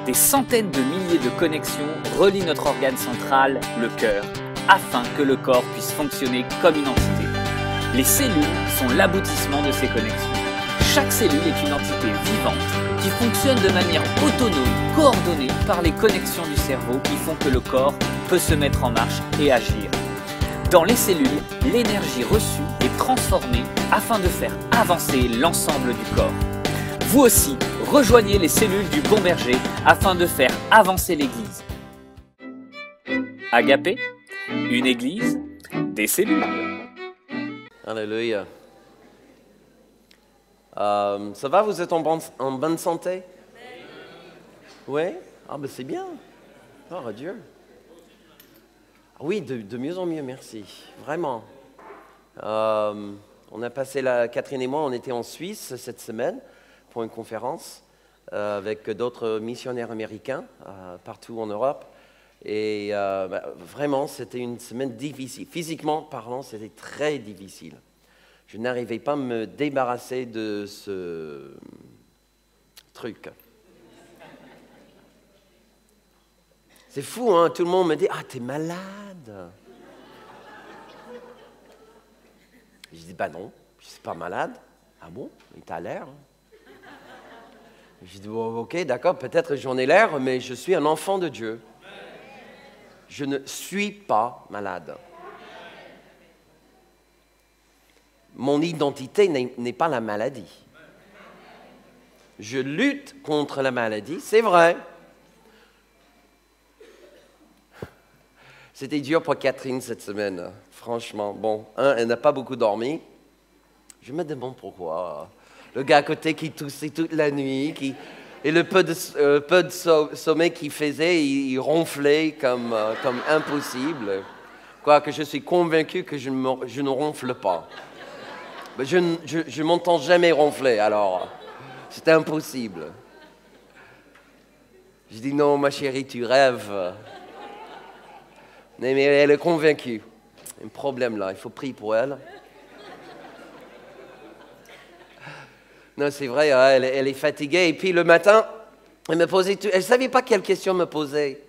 Des centaines de milliers de connexions relient notre organe central, le cœur, afin que le corps puisse fonctionner comme une entité. Les cellules sont l'aboutissement de ces connexions. Chaque cellule est une entité vivante qui fonctionne de manière autonome, coordonnée par les connexions du cerveau qui font que le corps peut se mettre en marche et agir. Dans les cellules, l'énergie reçue est transformée afin de faire avancer l'ensemble du corps. Vous aussi, rejoignez les cellules du Bon Berger afin de faire avancer l'Église. Agapé, une Église, des cellules. Alléluia. Ça va, vous êtes en bonne santé? Oui? Ah ben c'est bien. Oh Dieu. Oui, de mieux en mieux, merci. Vraiment. On a passé, Catherine et moi, on était en Suisse cette semaine pour une conférence avec d'autres missionnaires américains partout en Europe. Et vraiment, c'était une semaine difficile. Physiquement parlant, c'était très difficile. Je n'arrivais pas à me débarrasser de ce truc. C'est fou, hein? Tout le monde me dit « Ah, t'es malade !» Je dis « Bah non, je ne suis pas malade. » « Ah bon? Mais t'as l'air. Hein. » Je dis bon, « Ok, d'accord, peut-être j'en ai l'air, mais je suis un enfant de Dieu. Je ne suis pas malade. » Mon identité n'est pas la maladie. Je lutte contre la maladie, c'est vrai. C'était dur pour Catherine cette semaine, franchement. Bon, elle n'a pas beaucoup dormi. Je me demande pourquoi. Le gars à côté qui toussait toute la nuit, et le peu de sommeil qu'il faisait, il ronflait comme impossible. Quoique je suis convaincu que je ne ronfle pas. Je ne m'entends jamais ronfler, alors c'est impossible. Je dis non, ma chérie, tu rêves. Mais elle est convaincue. Il y a un problème là, il faut prier pour elle. Non, c'est vrai, elle est fatiguée. Et puis le matin, elle me posait tout. Elle ne savait pas quelle question me poser.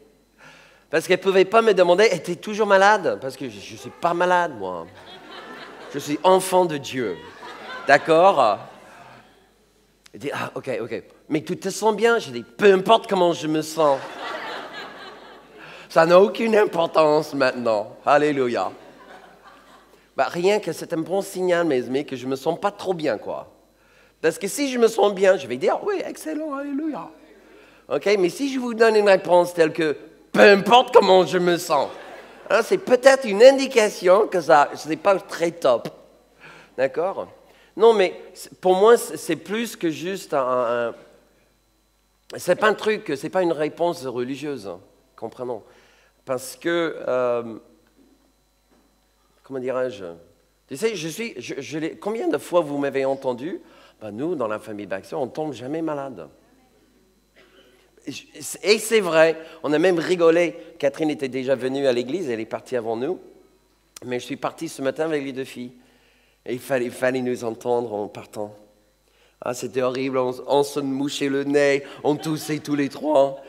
Parce qu'elle ne pouvait pas me demander, « Es-tu toujours malade ?» Parce que je ne suis pas malade, moi. Je suis enfant de Dieu. D'accord? Elle dit, « Ah, ok. Mais tu te sens bien ?» Je dis, « Peu importe comment je me sens. Ça n'a aucune importance maintenant. Alléluia. » Rien que c'est un bon signal, mes amis, que je ne me sens pas trop bien, quoi. Parce que si je me sens bien, je vais dire, oui, excellent, alléluia. OK, mais si je vous donne une réponse telle que, peu importe comment je me sens, hein, c'est peut-être une indication que ça, ce n'est pas très top. D'accord? Non, mais pour moi, c'est plus que juste c'est pas un truc, c'est pas une réponse religieuse, hein, comprenons. Parce que, comment dirais-je? Tu sais, combien de fois vous m'avez entendu? Nous, dans la famille Baxter, on ne tombe jamais malade. Et c'est vrai, on a même rigolé. Catherine était déjà venue à l'église, elle est partie avant nous. Mais je suis parti ce matin avec les deux filles. Et il fallait nous entendre en partant. Ah, c'était horrible, on se mouchait le nez, on toussait tous les trois.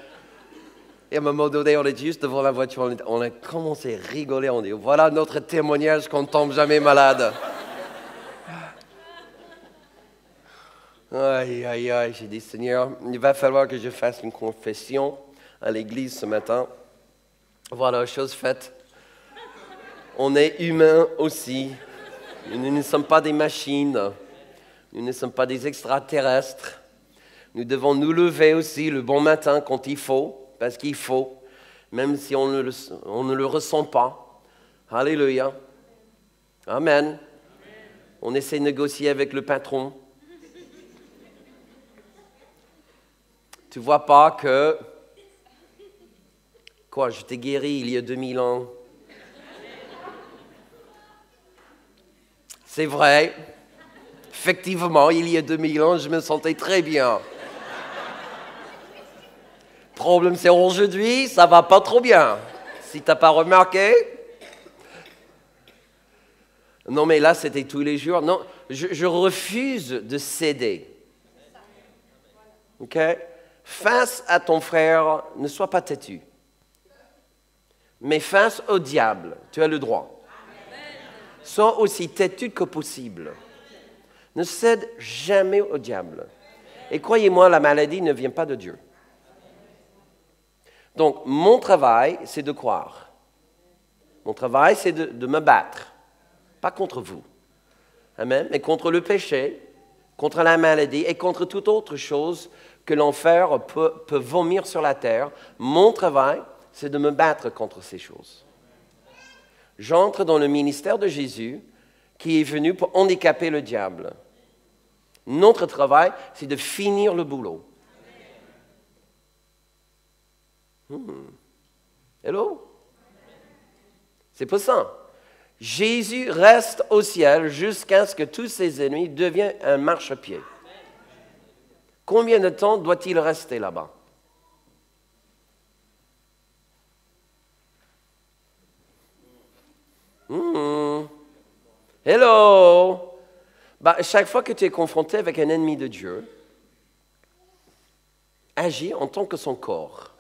Et à un moment donné, on était juste devant la voiture, on a commencé à rigoler, on dit, voilà notre témoignage qu'on ne tombe jamais malade. Aïe, j'ai dit, Seigneur, il va falloir que je fasse une confession à l'église ce matin. Voilà, chose faite. On est humains aussi. Nous ne sommes pas des machines. Nous ne sommes pas des extraterrestres. Nous devons nous lever aussi le bon matin quand il faut, parce qu'il faut, même si on ne le ressent pas. Alléluia. Amen. On essaie de négocier avec le patron. Tu ne vois pas que, je t'ai guéri il y a 2000 ans. C'est vrai, effectivement, il y a 2000 ans, je me sentais très bien. Le problème, c'est aujourd'hui, ça ne va pas trop bien. Si tu n'as pas remarqué. Non, mais là, c'était tous les jours. Non, je refuse de céder. OK? face à ton frère, ne sois pas têtu. Mais face au diable, tu as le droit. Sois aussi têtu que possible. Ne cède jamais au diable. Et croyez-moi, la maladie ne vient pas de Dieu. Donc, mon travail, c'est de croire. Mon travail, c'est de me battre. Pas contre vous. Amen. Mais contre le péché, contre la maladie et contre toute autre chose que l'enfer peut vomir sur la terre. Mon travail, c'est de me battre contre ces choses. J'entre dans le ministère de Jésus qui est venu pour handicaper le diable. Notre travail, c'est de finir le boulot. Hello? C'est pas ça. Jésus reste au ciel jusqu'à ce que tous ses ennemis deviennent un marchepied. Combien de temps doit-il rester là-bas? Hello! Chaque fois que tu es confronté avec un ennemi de Dieu, agis en tant que son corps.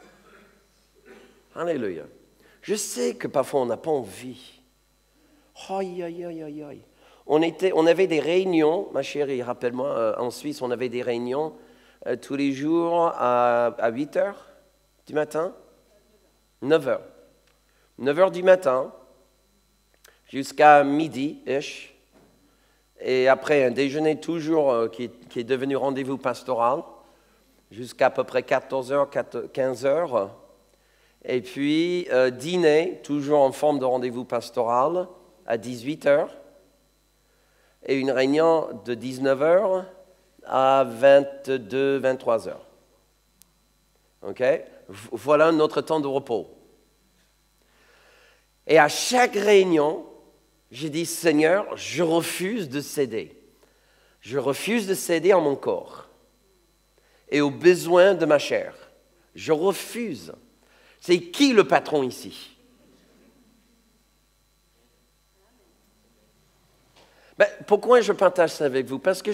Alléluia. Je sais que parfois on n'a pas envie. Aïe, aïe, aïe, aïe, aïe. On avait des réunions, ma chérie, rappelle-moi, en Suisse, on avait des réunions tous les jours à 8 heures du matin, 9 heures. 9 heures du matin, jusqu'à midi-ish. Et après un déjeuner toujours qui est devenu rendez-vous pastoral, jusqu'à peu près 14 heures, 15 heures. Et puis dîner, toujours en forme de rendez-vous pastoral, à 18 heures. Et une réunion de 19 heures à 22, 23 heures. OK? Voilà notre temps de repos. Et à chaque réunion, j'ai dit, Seigneur, je refuse de céder. Je refuse de céder à mon corps et aux besoins de ma chair. Je refuse. C'est qui le patron ici? Pourquoi je partage ça avec vous? Parce que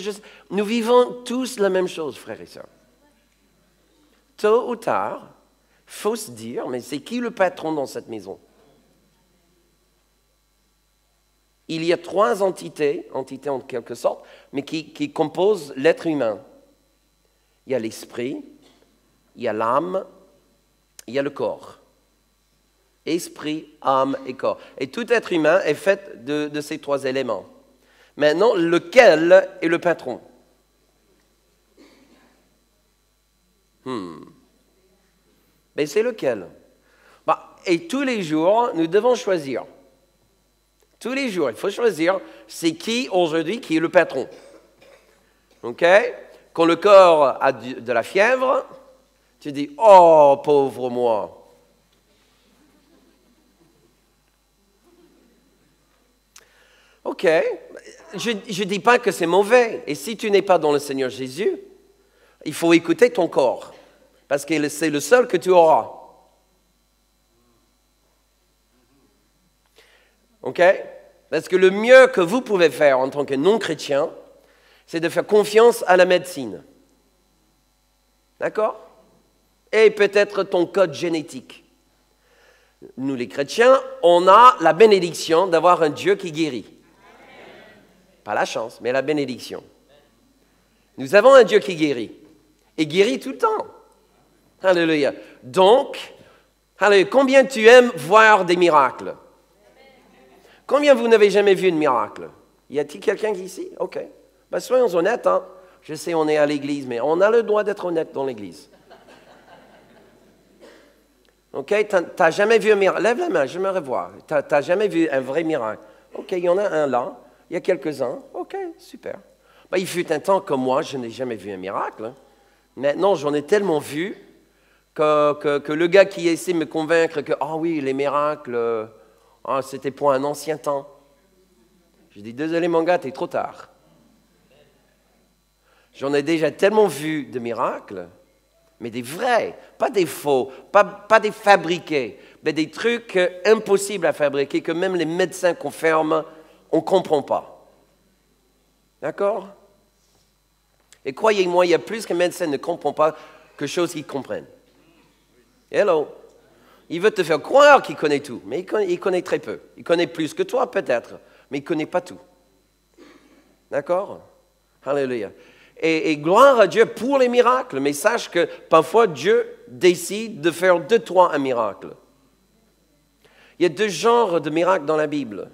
nous vivons tous la même chose, frères et sœurs. Tôt ou tard, il faut se dire, mais c'est qui le patron dans cette maison? Il y a 3 entités en quelque sorte, mais qui composent l'être humain. Il y a l'esprit, il y a l'âme, il y a le corps. Esprit, âme et corps. Et tout être humain est fait de ces 3 éléments. Maintenant, lequel est le patron? Mais c'est lequel? Et tous les jours, nous devons choisir. Tous les jours, il faut choisir, c'est qui aujourd'hui qui est le patron. OK? Quand le corps a de la fièvre, tu dis, oh, pauvre moi. OK, je ne dis pas que c'est mauvais. Et si tu n'es pas dans le Seigneur Jésus, il faut écouter ton corps. Parce que c'est le seul que tu auras. OK? Parce que le mieux que vous pouvez faire en tant que non-chrétien, c'est de faire confiance à la médecine. D'accord? Et peut-être ton code génétique. Nous, les chrétiens, on a la bénédiction d'avoir un Dieu qui guérit. Pas la chance, mais la bénédiction. Nous avons un Dieu qui guérit. Et guérit tout le temps. Alléluia. Donc, combien tu aimes voir des miracles? Combien vous n'avez jamais vu de miracle? Y a-t-il quelqu'un ici? OK. Soyons honnêtes. Hein? Je sais, on est à l'église, mais on a le droit d'être honnête dans l'église. OK? T'as jamais vu un miracle? Lève la main, j'aimerais voir. T'as jamais vu un vrai miracle? OK, il y en a un là. Il y a quelques-uns. OK, super. Il fut un temps comme moi, je n'ai jamais vu un miracle. Maintenant, j'en ai tellement vu que le gars qui essaie de me convaincre que, oui, les miracles, c'était pour un ancien temps. Je dis, désolé mon gars, t'es trop tard. J'en ai déjà tellement vu de miracles, mais des vrais, pas des faux, pas des fabriqués, mais des trucs impossibles à fabriquer, que même les médecins confirment, on ne comprend pas. D'accord? Et croyez-moi, il y a plus qu'un médecin ne comprend pas. que chose qu'il comprenne. Hello. Il veut te faire croire qu'il connaît tout, mais il connaît très peu. Il connaît plus que toi peut-être, mais il ne connaît pas tout. D'accord? Alléluia. Et gloire à Dieu pour les miracles, mais sache que parfois Dieu décide de faire de toi un miracle. Il y a deux genres de miracles dans la Bible.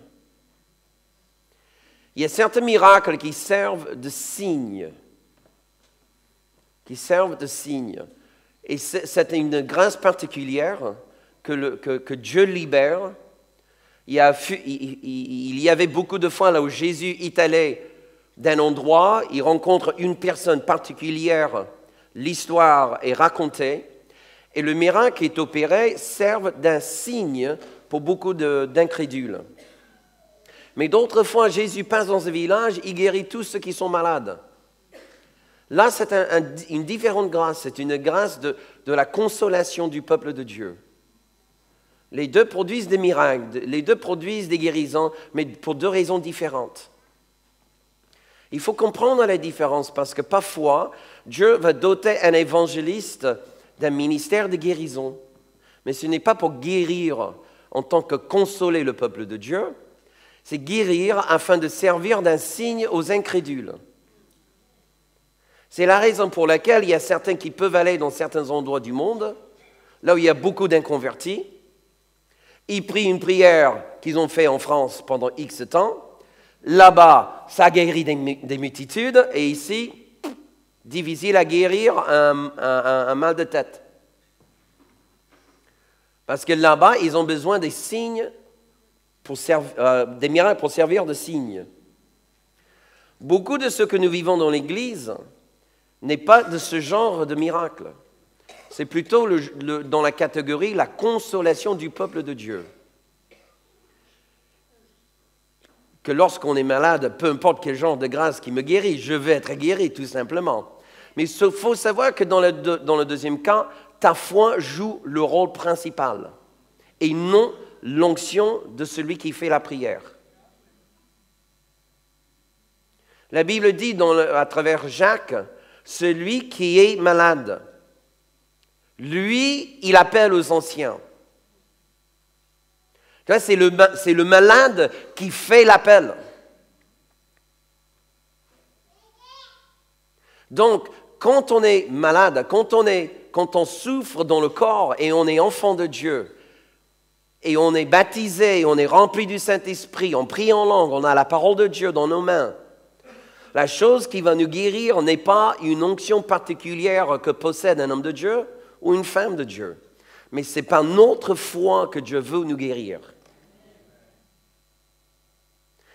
Il y a certains miracles qui servent de signes. Et c'est une grâce particulière que Dieu libère. Il y avait beaucoup de fois là où Jésus est allé d'un endroit, il rencontre une personne particulière, l'histoire est racontée, et le miracle qui est opéré sert d'un signe pour beaucoup d'incrédules. Mais d'autres fois, Jésus passe dans un village, il guérit tous ceux qui sont malades. Là, c'est une différente grâce, c'est une grâce de la consolation du peuple de Dieu. Les deux produisent des miracles, les deux produisent des guérisons, mais pour deux raisons différentes. Il faut comprendre la différence parce que parfois, Dieu va doter un évangéliste d'un ministère de guérison. Mais ce n'est pas pour guérir en tant que consoler le peuple de Dieu, c'est guérir afin de servir d'un signe aux incrédules. C'est la raison pour laquelle il y a certains qui peuvent aller dans certains endroits du monde, là où il y a beaucoup d'inconvertis. Ils prient une prière qu'ils ont faite en France pendant X temps. Là-bas, ça guérit des multitudes. Et ici, difficile à guérir un mal de tête. Parce que là-bas, ils ont besoin des signes, des miracles pour servir de signes. Beaucoup de ce que nous vivons dans l'Église n'est pas de ce genre de miracle. C'est plutôt dans la catégorie la consolation du peuple de Dieu. Que lorsqu'on est malade, peu importe quel genre de grâce qui me guérit, je vais être guéri tout simplement. Mais il faut savoir que dans le deuxième cas, ta foi joue le rôle principal et non l'onction de celui qui fait la prière. La Bible dit à travers Jacques, celui qui est malade, lui, il appelle aux anciens. C'est le malade qui fait l'appel. Donc, quand on est malade, quand on souffre dans le corps et on est enfant de Dieu, et on est baptisé, on est rempli du Saint-Esprit, on prie en langue, on a la parole de Dieu dans nos mains, la chose qui va nous guérir n'est pas une onction particulière que possède un homme de Dieu ou une femme de Dieu. Mais c'est par notre foi que Dieu veut nous guérir.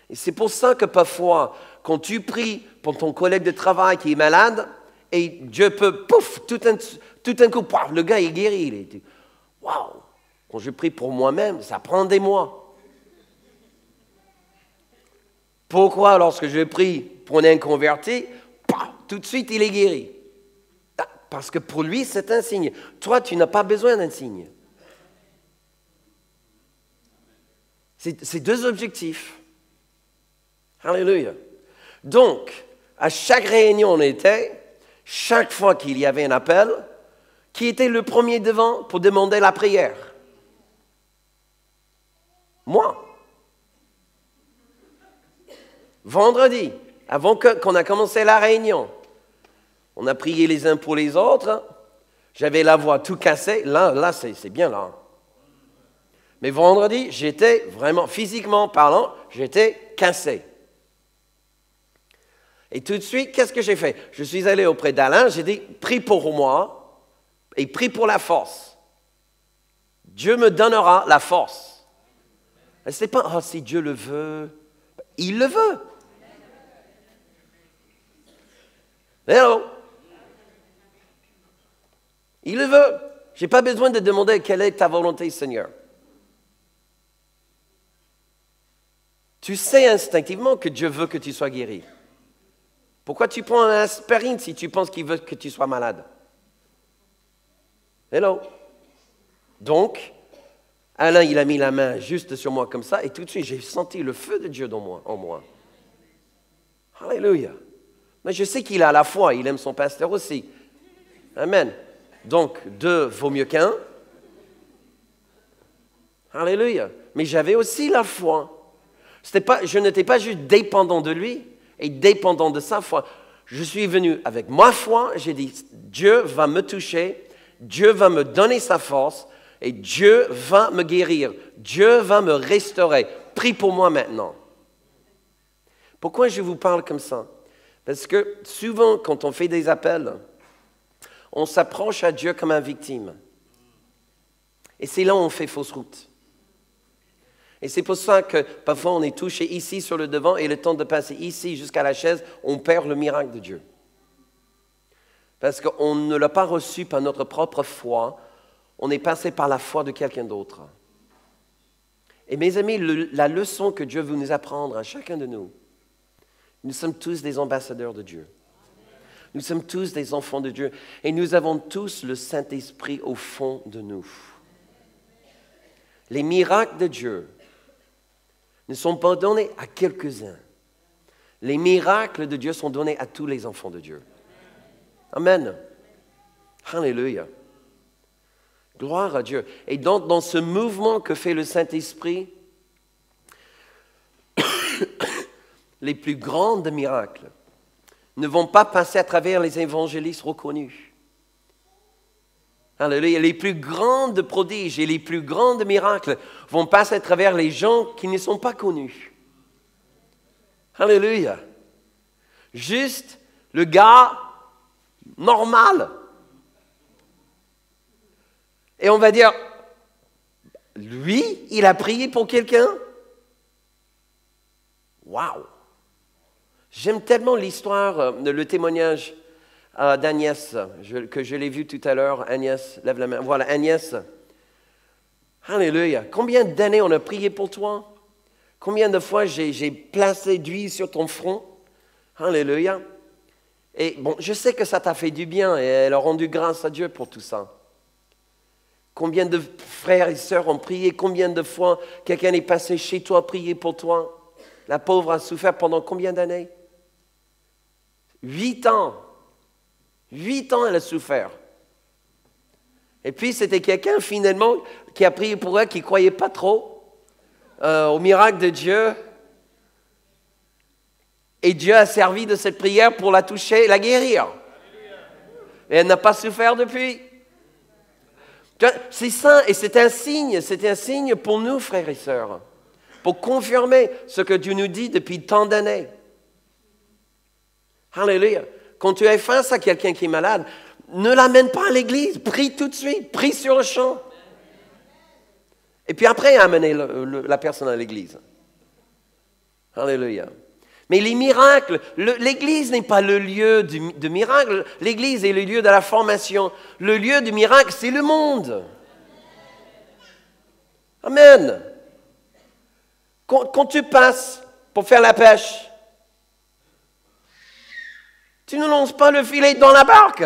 Et c'est pour ça que parfois, quand tu pries pour ton collègue de travail qui est malade, et Dieu peut, pouf, tout un coup, pouf, le gars est guéri. Il est, waouh! Quand je prie pour moi-même, ça prend des mois. Pourquoi, lorsque je prie pour un inconverti, tout de suite il est guéri? Parce que pour lui, c'est un signe. Toi, tu n'as pas besoin d'un signe. C'est deux objectifs. Alléluia. Donc, à chaque réunion on était, chaque fois qu'il y avait un appel, qui était le premier devant pour demander la prière? Moi. Vendredi, avant qu'on a commencé la réunion, on a prié les uns pour les autres. J'avais la voix tout cassée. Là, c'est bien là. Mais vendredi, j'étais vraiment, physiquement parlant, j'étais cassé. Et tout de suite, qu'est-ce que j'ai fait? Je suis allé auprès d'Alain, j'ai dit, prie pour moi et prie pour la force. Dieu me donnera la force. Et ce n'est pas, oh, si Dieu le veut, il le veut. Hello. Il le veut. Je n'ai pas besoin de demander quelle est ta volonté, Seigneur. Tu sais instinctivement que Dieu veut que tu sois guéri. Pourquoi tu prends un aspirine si tu penses qu'il veut que tu sois malade? Hello. Donc, Alain, il a mis la main juste sur moi comme ça, et tout de suite, j'ai senti le feu de Dieu en moi. Alléluia. Mais je sais qu'il a la foi, il aime son pasteur aussi. Amen. Donc, 2 vaut mieux qu'1. Alléluia. Mais j'avais aussi la foi. Je n'étais pas juste dépendant de lui et dépendant de sa foi. Je suis venu avec ma foi, j'ai dit, Dieu va me toucher, Dieu va me donner sa force et Dieu va me guérir. Dieu va me restaurer. Prie pour moi maintenant. Pourquoi je vous parle comme ça? Parce que souvent, quand on fait des appels, on s'approche à Dieu comme une victime. Et c'est là où on fait fausse route. Et c'est pour ça que parfois on est touché ici sur le devant et le temps de passer ici jusqu'à la chaise, on perd le miracle de Dieu. Parce qu'on ne l'a pas reçu par notre propre foi, on est passé par la foi de quelqu'un d'autre. Et mes amis, la leçon que Dieu veut nous apprendre à chacun de nous, nous sommes tous des ambassadeurs de Dieu. Nous sommes tous des enfants de Dieu et nous avons tous le Saint-Esprit au fond de nous. Les miracles de Dieu ne sont pas donnés à quelques-uns. Les miracles de Dieu sont donnés à tous les enfants de Dieu. Amen. Alléluia. Gloire à Dieu. Et donc, dans ce mouvement que fait le Saint-Esprit, les plus grands miracles ne vont pas passer à travers les évangélistes reconnus. Alléluia. Les plus grands prodiges et les plus grands miracles vont passer à travers les gens qui ne sont pas connus. Alléluia. Juste le gars normal. Et on va dire, lui, il a prié pour quelqu'un. Waouh! J'aime tellement l'histoire, le témoignage d'Agnès, que je l'ai vu tout à l'heure. Agnès, lève la main. Voilà, Agnès. Alléluia. Combien d'années on a prié pour toi? Combien de fois j'ai placé d'huile sur ton front? Alléluia. Et bon, je sais que ça t'a fait du bien et elle a rendu grâce à Dieu pour tout ça. Combien de frères et sœurs ont prié? Combien de fois quelqu'un est passé chez toi prier pour toi? La pauvre a souffert pendant combien d'années? 8 ans. 8 ans, elle a souffert. Et puis, c'était quelqu'un, finalement, qui a prié pour elle, qui ne croyait pas trop au miracle de Dieu. Et Dieu a servi de cette prière pour la toucher et la guérir. Et elle n'a pas souffert depuis. C'est ça, et c'est un signe pour nous, frères et sœurs, pour confirmer ce que Dieu nous dit depuis tant d'années. Alléluia. Quand tu es face à quelqu'un qui est malade, ne l'amène pas à l'église, prie tout de suite, prie sur le champ. Et puis après, amener la personne à l'église. Alléluia. Mais les miracles, l'église n'est pas le lieu de miracle, l'église est le lieu de la formation. Le lieu du miracle, c'est le monde. Amen. Quand tu passes pour faire la pêche, tu ne lances pas le filet dans la barque.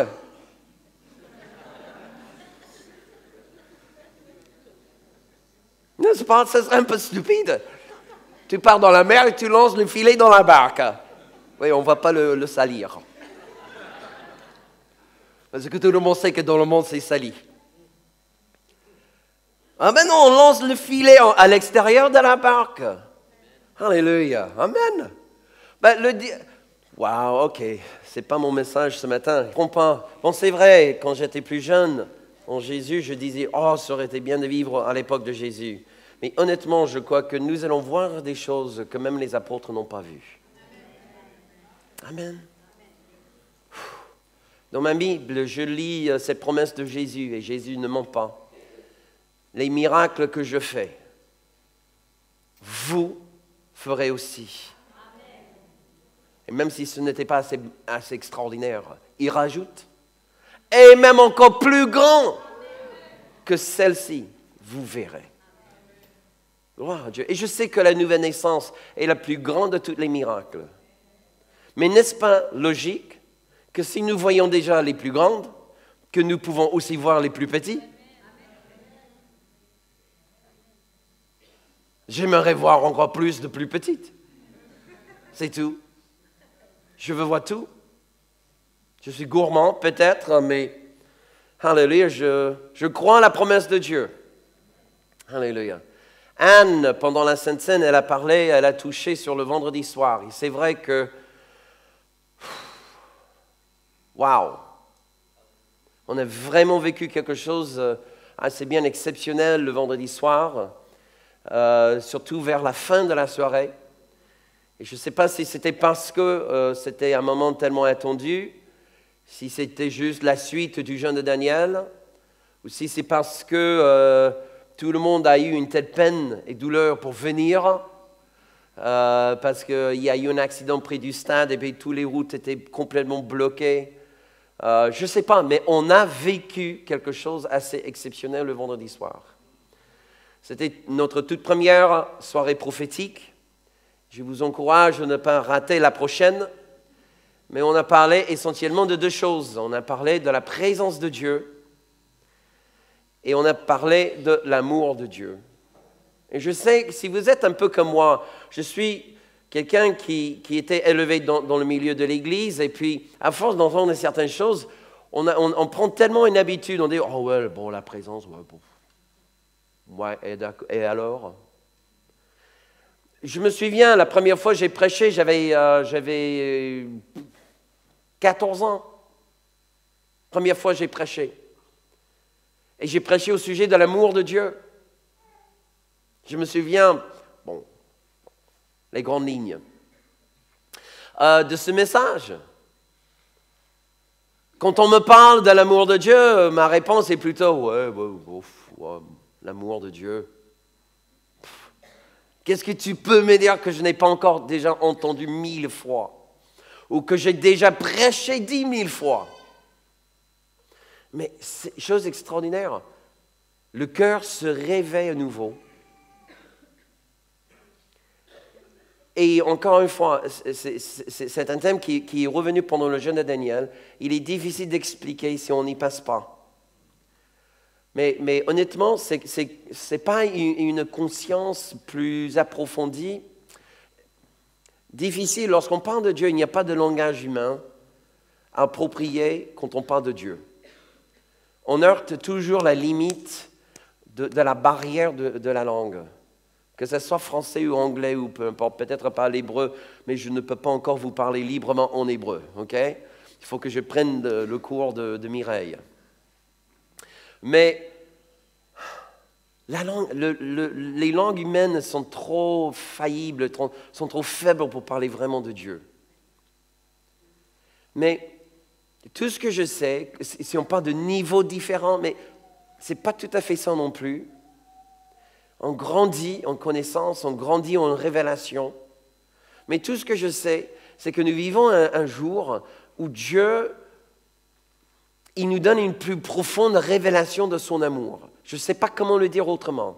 N'est-ce pas? Ça serait un peu stupide. Tu pars dans la mer et tu lances le filet dans la barque. Oui, on ne va pas le salir. Parce que tout le monde sait que dans le monde, c'est sali. Ah ben non, on lance le filet à l'extérieur de la barque. Alléluia. Amen. Wow, ok. C'est pas mon message ce matin. Je comprends pas. Bon, c'est vrai, quand j'étais plus jeune, en Jésus, je disais, oh, ça aurait été bien de vivre à l'époque de Jésus. Mais honnêtement, je crois que nous allons voir des choses que même les apôtres n'ont pas vues. Amen. Dans ma Bible, je lis cette promesse de Jésus, et Jésus ne ment pas. Les miracles que je fais, vous ferez aussi. Et même si ce n'était pas assez extraordinaire, il rajoute, et même encore plus grand que celle-ci, vous verrez. Gloire à Dieu. Et je sais que la nouvelle naissance est la plus grande de tous les miracles. Mais n'est-ce pas logique que si nous voyons déjà les plus grandes, que nous pouvons aussi voir les plus petits? J'aimerais voir encore plus de plus petites. C'est tout. Je veux voir tout. Je suis gourmand, peut-être, mais Alléluia, je crois en la promesse de Dieu. Alléluia. Anne, pendant la Sainte Seine, elle a parlé, elle a touché sur le vendredi soir. Et c'est vrai que, waouh, on a vraiment vécu quelque chose assez bien exceptionnel le vendredi soir, surtout vers la fin de la soirée. Et je ne sais pas si c'était parce que c'était un moment tellement attendu, si c'était juste la suite du jeûne de Daniel, ou si c'est parce que tout le monde a eu une telle peine et douleur pour venir, parce qu'il y a eu un accident près du stade et puis toutes les routes étaient complètement bloquées. Je ne sais pas, mais on a vécu quelque chose d'assez exceptionnel le vendredi soir. C'était notre toute première soirée prophétique. Je vous encourage à ne pas rater la prochaine. Mais on a parlé essentiellement de deux choses. On a parlé de la présence de Dieu et on a parlé de l'amour de Dieu. Et je sais que si vous êtes un peu comme moi, je suis quelqu'un qui était élevé dans le milieu de l'Église et puis à force d'entendre certaines choses, on prend tellement une habitude, on dit « Oh ouais, bon, la présence, ouais, bon. Ouais, et alors ?» Je me souviens, la première fois que j'ai prêché, j'avais 14 ans. Première fois que j'ai prêché. Et j'ai prêché au sujet de l'amour de Dieu. Je me souviens, bon, les grandes lignes, de ce message. Quand on me parle de l'amour de Dieu, ma réponse est plutôt, ouais, l'amour de Dieu. Qu'est-ce que tu peux me dire que je n'ai pas encore déjà entendu 1000 fois? Ou que j'ai déjà prêché 10 000 fois? Mais c'est chose extraordinaire. Le cœur se réveille à nouveau. Et encore une fois, c'est un thème qui est revenu pendant le jeûne de Daniel. Il est difficile d'expliquer si on n'y passe pas. Mais honnêtement, ce n'est pas une conscience plus approfondie. Difficile, lorsqu'on parle de Dieu, il n'y a pas de langage humain approprié quand on parle de Dieu. On heurte toujours la limite de la barrière de la langue. Que ce soit français ou anglais ou peu importe, peut-être pas l'hébreu, mais je ne peux pas encore vous parler librement en hébreu. Okay? Il faut que je prenne le cours de Mireille. Mais les langues humaines sont trop faillibles, sont trop faibles pour parler vraiment de Dieu. Mais tout ce que je sais, si on parle de niveaux différents, mais ce n'est pas tout à fait ça non plus. On grandit en connaissance, on grandit en révélation. Mais tout ce que je sais, c'est que nous vivons un jour où Dieu, il nous donne une plus profonde révélation de son amour. Je ne sais pas comment le dire autrement.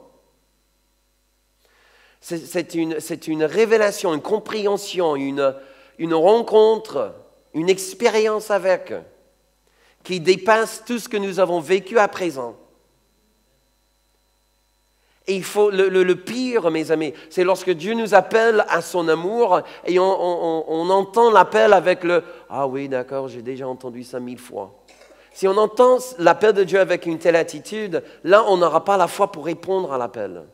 C'est une révélation, une compréhension, une rencontre, une expérience avec, qui dépasse tout ce que nous avons vécu à présent. Et il faut le pire, mes amis, c'est lorsque Dieu nous appelle à son amour et on entend l'appel avec le « Ah oui, d'accord, j'ai déjà entendu ça 1000 fois ». Si on entend l'appel de Dieu avec une telle attitude, là, on n'aura pas la foi pour répondre à l'appel.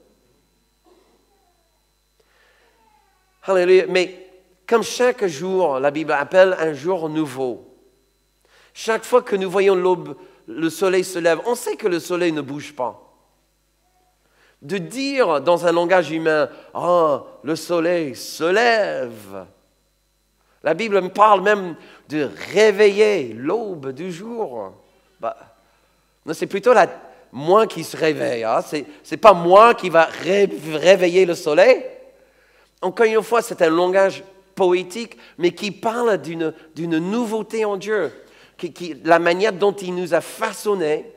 Alléluia. Mais comme chaque jour, la Bible appelle un jour nouveau. Chaque fois que nous voyons l'aube, le soleil se lève, on sait que le soleil ne bouge pas. De dire dans un langage humain, « Ah, le soleil se lève ». La Bible me parle même de réveiller l'aube du jour. Non, c'est plutôt moi qui se réveille. Hein? Ce n'est pas moi qui va réveiller le soleil. Encore une fois, c'est un langage poétique, mais qui parle d'une nouveauté en Dieu. La manière dont il nous a façonnés,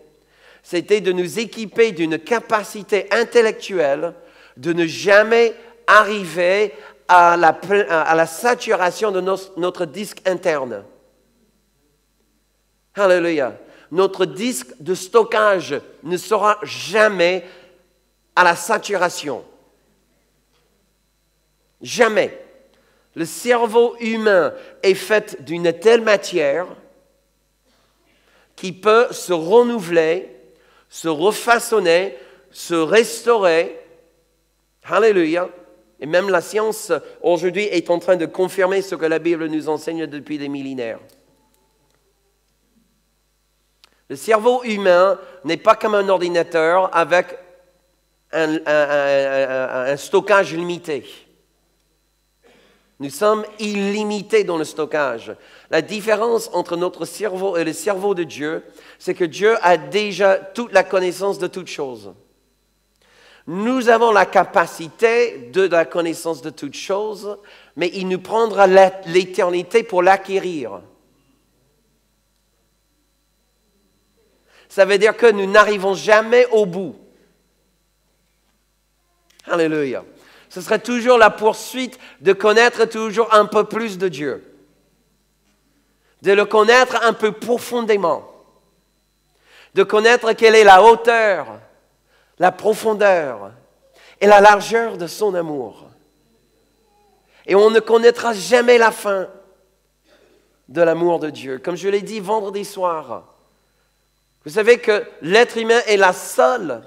c'était de nous équiper d'une capacité intellectuelle de ne jamais arriver à la saturation de notre disque interne. Alléluia. Notre disque de stockage ne sera jamais à la saturation. Jamais. Le cerveau humain est fait d'une telle matière qui peut se renouveler, se refaçonner, se restaurer. Alléluia. Et même la science aujourd'hui est en train de confirmer ce que la Bible nous enseigne depuis des millénaires. Le cerveau humain n'est pas comme un ordinateur avec un stockage limité. Nous sommes illimités dans le stockage. La différence entre notre cerveau et le cerveau de Dieu, c'est que Dieu a déjà toute la connaissance de toutes choses. Nous avons la capacité de la connaissance de toutes choses, mais il nous prendra l'éternité pour l'acquérir. Ça veut dire que nous n'arrivons jamais au bout. Alléluia. Ce serait toujours la poursuite de connaître toujours un peu plus de Dieu. De le connaître un peu profondément. De connaître quelle est la hauteur, la profondeur et la largeur de son amour. Et on ne connaîtra jamais la fin de l'amour de Dieu. Comme je l'ai dit vendredi soir, vous savez que l'être humain est la seule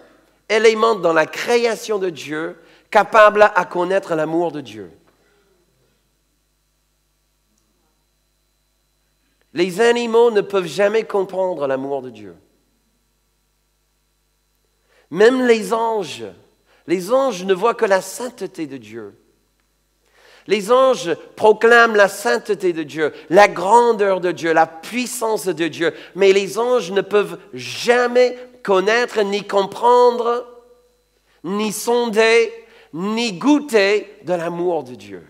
élément dans la création de Dieu capable à connaître l'amour de Dieu. Les animaux ne peuvent jamais comprendre l'amour de Dieu. Même les anges ne voient que la sainteté de Dieu. Les anges proclament la sainteté de Dieu, la grandeur de Dieu, la puissance de Dieu. Mais les anges ne peuvent jamais connaître, ni comprendre, ni sonder, ni goûter de l'amour de Dieu.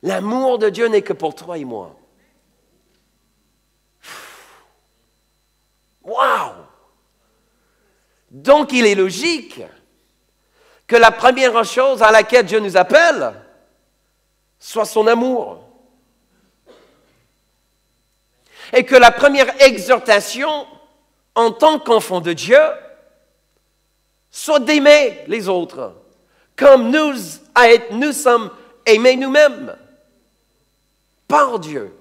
L'amour de Dieu n'est que pour toi et moi. Waouh! Donc il est logique que la première chose à laquelle Dieu nous appelle soit son amour. Et que la première exhortation en tant qu'enfant de Dieu soit d'aimer les autres, comme nous sommes aimés nous-mêmes par Dieu.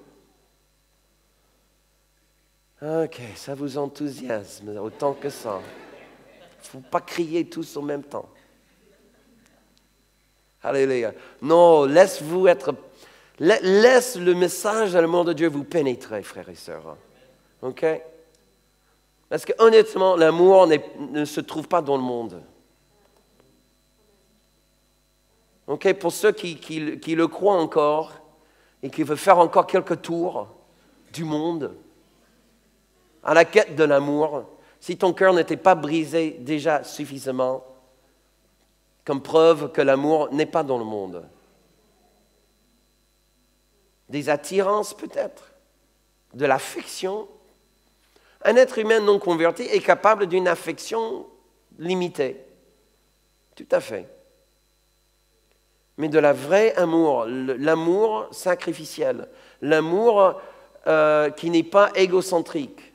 Ok, ça vous enthousiasme autant que ça. Il ne faut pas crier tous en même temps. Alléluia. Non, laisse le message de l'amour de Dieu vous pénétrer, frères et sœurs. Ok? Parce que honnêtement, l'amour ne se trouve pas dans le monde. Ok? Pour ceux qui le croient encore et qui veulent faire encore quelques tours du monde à la quête de l'amour, si ton cœur n'était pas brisé déjà suffisamment, comme preuve que l'amour n'est pas dans le monde. Des attirances peut-être, de l'affection. Un être humain non converti est capable d'une affection limitée. Tout à fait. Mais de la vraie amour, l'amour sacrificiel, l'amour qui n'est pas égocentrique,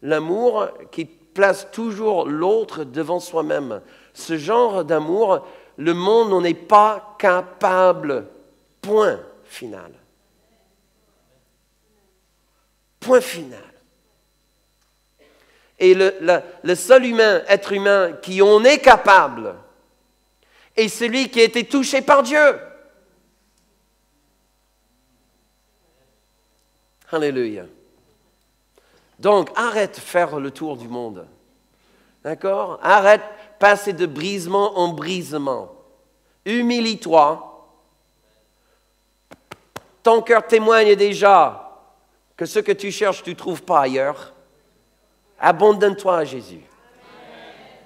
l'amour qui place toujours l'autre devant soi-même. Ce genre d'amour, le monde n'en est pas capable. Point final. Point final. Et le seul être humain qui en est capable est celui qui a été touché par Dieu. Alléluia. Donc, arrête de faire le tour du monde. D'accord? Arrête de passer de brisement en brisement. Humilie-toi. Ton cœur témoigne déjà que ce que tu cherches, tu ne trouves pas ailleurs. Abandonne-toi à Jésus.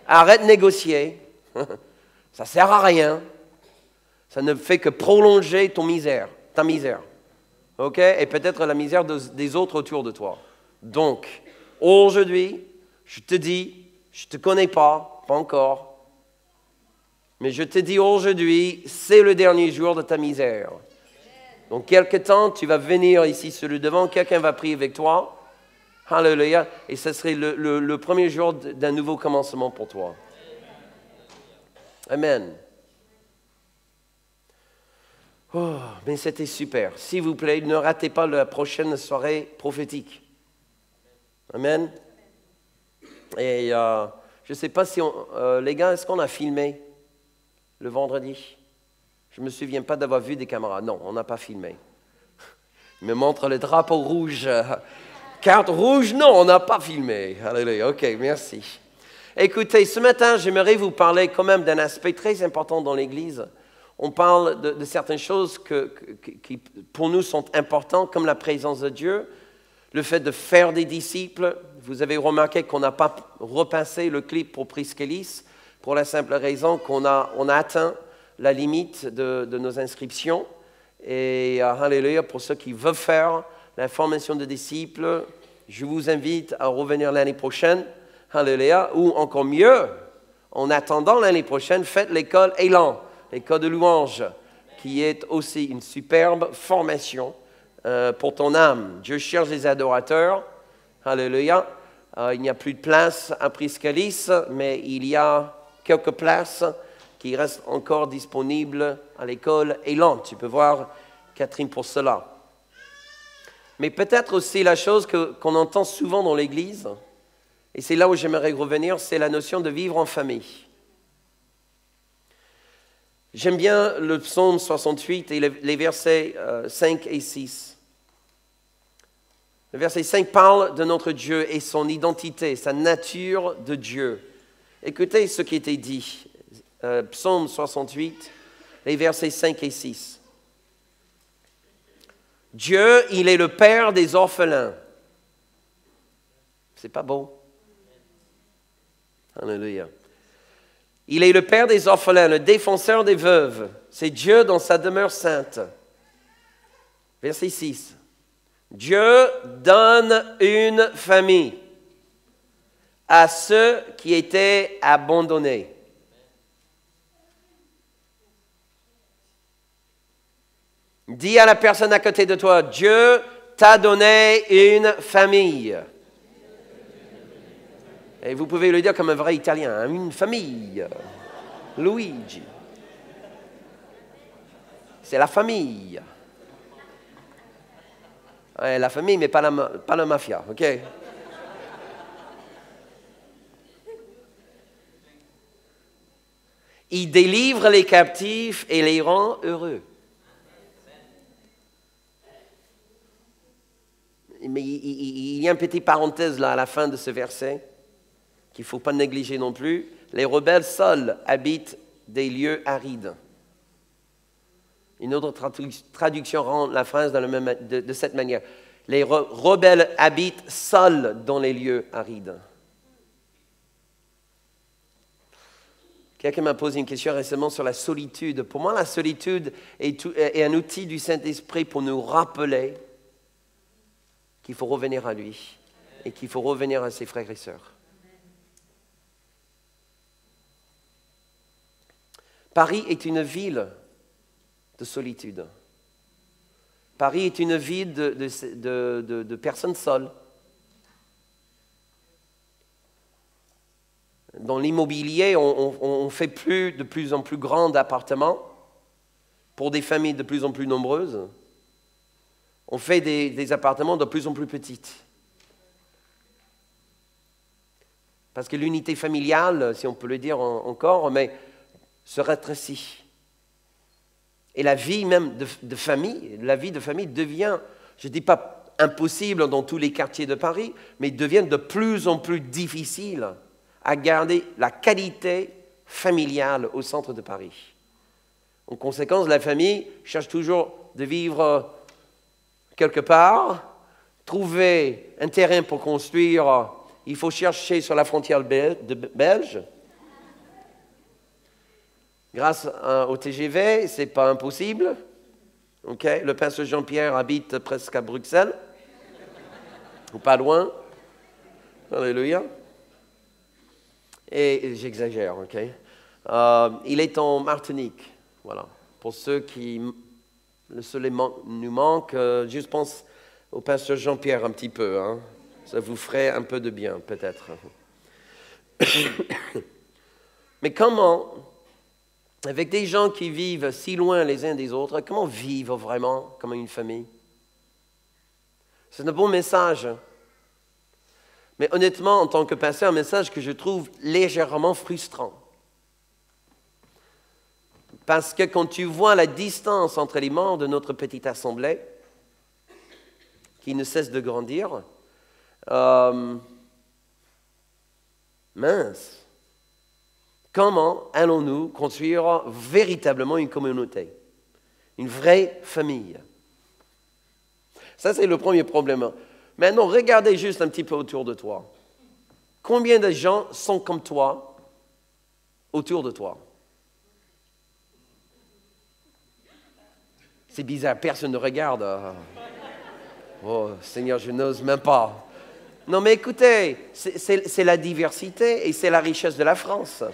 Arrête de négocier. Ça ne sert à rien. Ça ne fait que prolonger ta misère. OK? Et peut-être la misère des autres autour de toi. Donc, aujourd'hui, je te dis, je ne te connais pas encore, mais je te dis aujourd'hui, c'est le dernier jour de ta misère. Donc, quelque temps, tu vas venir ici sur le devant, quelqu'un va prier avec toi. Alléluia. Et ce serait le premier jour d'un nouveau commencement pour toi. Amen. Oh, mais c'était super. S'il vous plaît, ne ratez pas la prochaine soirée prophétique. Amen. Et je ne sais pas si les gars, est-ce qu'on a filmé le vendredi? Je ne me souviens pas d'avoir vu des caméras. Non, on n'a pas filmé. Il me montre le drapeau rouge. Carte rouge, non, on n'a pas filmé. Alléluia, ok, merci. Écoutez, ce matin, j'aimerais vous parler quand même d'un aspect très important dans l'Église. On parle de certaines choses qui, pour nous, sont importantes, comme la présence de Dieu, le fait de faire des disciples. Vous avez remarqué qu'on n'a pas repassé le clip pour Priscélis, pour la simple raison qu'on a atteint la limite de nos inscriptions. Et alléluia, pour ceux qui veulent faire la formation de disciples, je vous invite à revenir l'année prochaine. Alléluia. Ou encore mieux, en attendant l'année prochaine, faites l'école Élan, l'école de louange, qui est aussi une superbe formation pour ton âme. Dieu cherche des adorateurs. Alléluia. Il n'y a plus de place à Priscélis, mais il y a quelques places qui restent encore disponibles à l'école Élan. Tu peux voir Catherine pour cela. Mais peut-être aussi la chose qu'on entend souvent dans l'Église, et c'est là où j'aimerais revenir, c'est la notion de vivre en famille. J'aime bien le psaume 68 et les versets 5 et 6. Le verset 5 parle de notre Dieu et son identité, sa nature de Dieu. Écoutez ce qui était dit. Psaume 68, les versets 5 et 6. Dieu, il est le père des orphelins. C'est pas beau? Alléluia. Il est le père des orphelins, le défenseur des veuves. C'est Dieu dans sa demeure sainte. Verset 6. Dieu donne une famille à ceux qui étaient abandonnés. Dis à la personne à côté de toi, Dieu t'a donné une famille. Et vous pouvez le dire comme un vrai Italien, hein, une famille. Luigi. C'est la famille. Ouais, la famille, mais pas la mafia, ok? Il délivre les captifs et les rend heureux. Mais il y a une petite parenthèse là à la fin de ce verset qu'il ne faut pas négliger non plus. Les rebelles seuls habitent des lieux arides. Une autre traduction rend la phrase de cette manière. Les rebelles habitent seuls dans les lieux arides. Quelqu'un m'a posé une question récemment sur la solitude. Pour moi, la solitude est un outil du Saint-Esprit pour nous rappeler qu'il faut revenir à lui et qu'il faut revenir à ses frères et sœurs. Paris est une ville de solitude. Paris est une ville de personnes seules. Dans l'immobilier, on fait de plus en plus grands appartements pour des familles de plus en plus nombreuses. On fait des appartements de plus en plus petites. Parce que l'unité familiale, si on peut le dire encore, mais se rétrécit. Et la vie même de famille, la vie de famille devient, je ne dis pas impossible dans tous les quartiers de Paris, mais devient de plus en plus difficile à garder la qualité familiale au centre de Paris. En conséquence, la famille cherche toujours de vivre quelque part, trouver un terrain pour construire, il faut chercher sur la frontière belge. Grâce au TGV, ce n'est pas impossible. Okay? Le pasteur Jean-Pierre habite presque à Bruxelles, ou pas loin. Alléluia. Et j'exagère, ok? Il est en Martinique, voilà. Pour ceux qui, le seul nous manque, je pense au pasteur Jean-Pierre un petit peu, hein? Ça vous ferait un peu de bien, peut-être. Mais comment avec des gens qui vivent si loin les uns des autres, comment vivre vraiment comme une famille? C'est un bon message. Mais honnêtement, en tant que pasteur, un message que je trouve légèrement frustrant. Parce que quand tu vois la distance entre les membres de notre petite assemblée, qui ne cesse de grandir, mince, comment allons-nous construire véritablement une communauté, une vraie famille? Ça, c'est le premier problème. Maintenant, regardez juste un petit peu autour de toi. Combien de gens sont comme toi autour de toi? C'est bizarre, personne ne regarde. Oh, Seigneur, je n'ose même pas. Non, mais écoutez, c'est la diversité et c'est la richesse de la France.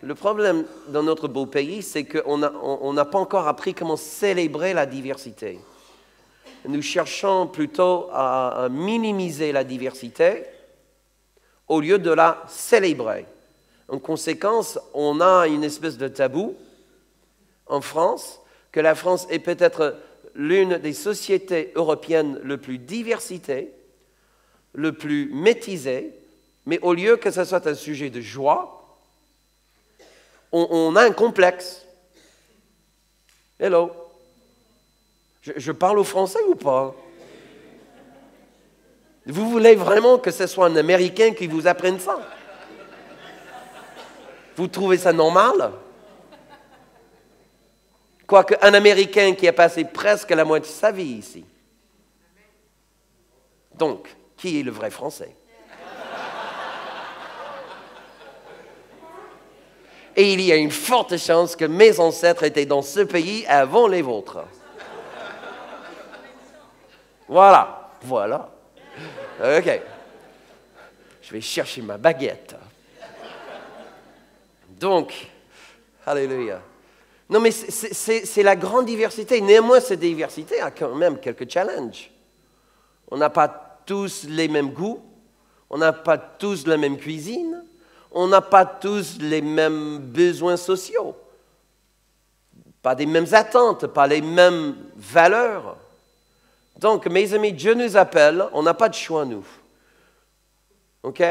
Le problème dans notre beau pays, c'est qu'on n'a pas encore appris comment célébrer la diversité. Nous cherchons plutôt à minimiser la diversité au lieu de la célébrer. En conséquence, on a une espèce de tabou en France, que la France est peut-être l'une des sociétés européennes le plus diversité, le plus métisée, mais au lieu que ce soit un sujet de joie, on a un complexe. Hello. Je parle au français ou pas? Vous voulez vraiment que ce soit un Américain qui vous apprenne ça? Vous trouvez ça normal? Quoique un Américain qui a passé presque la moitié de sa vie ici. Donc, qui est le vrai Français? Et il y a une forte chance que mes ancêtres étaient dans ce pays avant les vôtres. Voilà. OK. Je vais chercher ma baguette. Donc, alléluia. Non, mais c'est la grande diversité. Néanmoins, cette diversité a quand même quelques challenges. On n'a pas tous les mêmes goûts. On n'a pas tous la même cuisine. On n'a pas tous les mêmes besoins sociaux. Pas les mêmes attentes, pas les mêmes valeurs. Donc, mes amis, Dieu nous appelle. On n'a pas de choix, nous. OK?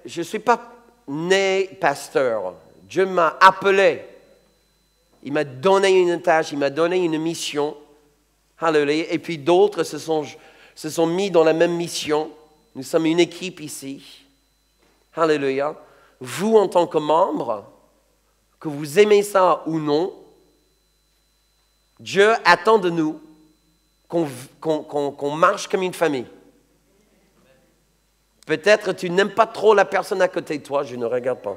Je ne suis pas né pasteur. Dieu m'a appelé. Il m'a donné une tâche, il m'a donné une mission. Alléluia. Et puis d'autres se sont mis dans la même mission. Nous sommes une équipe ici. Alléluia. Vous, en tant que membre, que vous aimez ça ou non, Dieu attend de nous qu'on marche comme une famille. Peut-être tu n'aimes pas trop la personne à côté de toi, je ne regarde pas.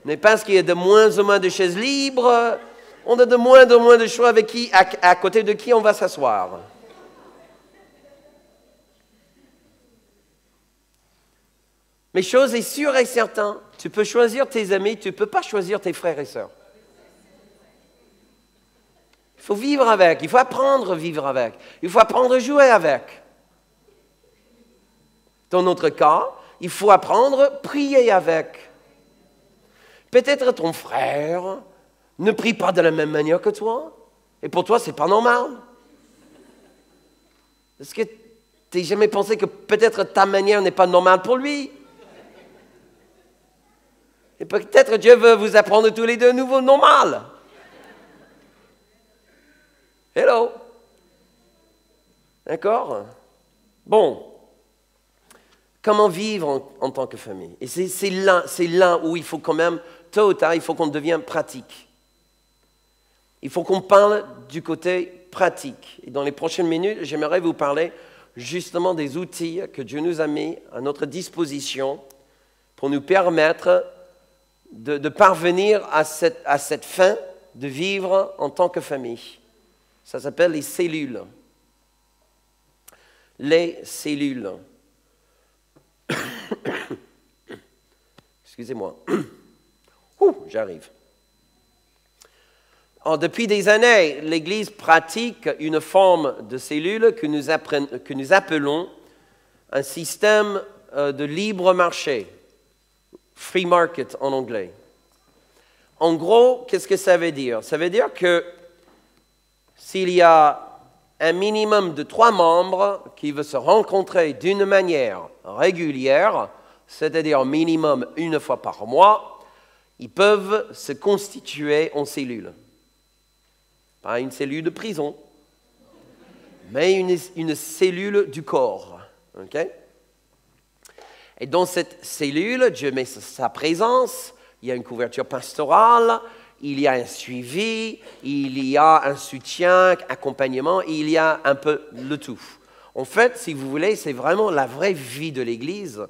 Mais parce qu'il y a de moins en moins de chaises libres, on a de moins en moins de choix avec à côté de qui on va s'asseoir. Mais chose est sûre et certaine, tu peux choisir tes amis, tu ne peux pas choisir tes frères et sœurs. Il faut vivre avec, il faut apprendre à vivre avec, il faut apprendre à jouer avec. Dans notre cas, il faut apprendre à prier avec. Peut-être ton frère ne prie pas de la même manière que toi, et pour toi, ce n'est pas normal. Est-ce que tu n'as jamais pensé que peut-être ta manière n'est pas normale pour lui? Et peut-être Dieu veut vous apprendre tous les deux un nouveau normal. Hello. D'accord? Bon. Comment vivre en tant que famille? Et c'est là où il faut quand même, tôt ou tard, il faut qu'on devienne pratique. Il faut qu'on parle du côté pratique. Et dans les prochaines minutes, j'aimerais vous parler justement des outils que Dieu nous a mis à notre disposition pour nous permettre de parvenir à cette fin de vivre en tant que famille. Ça s'appelle les cellules. Les cellules. Excusez-moi. J'arrive. Depuis des années, l'Église pratique une forme de cellule que nous appelons un système de libre marché. Free market en anglais. En gros, qu'est-ce que ça veut dire? Ça veut dire que s'il y a un minimum de 3 membres qui veulent se rencontrer d'une manière régulière, c'est-à-dire minimum une fois par mois, ils peuvent se constituer en cellule. Pas une cellule de prison, mais une cellule du corps. Okay? Et dans cette cellule, Dieu met sa présence, il y a une couverture pastorale, il y a un suivi, il y a un soutien, accompagnement, il y a un peu le tout. En fait, si vous voulez, c'est vraiment la vraie vie de l'Église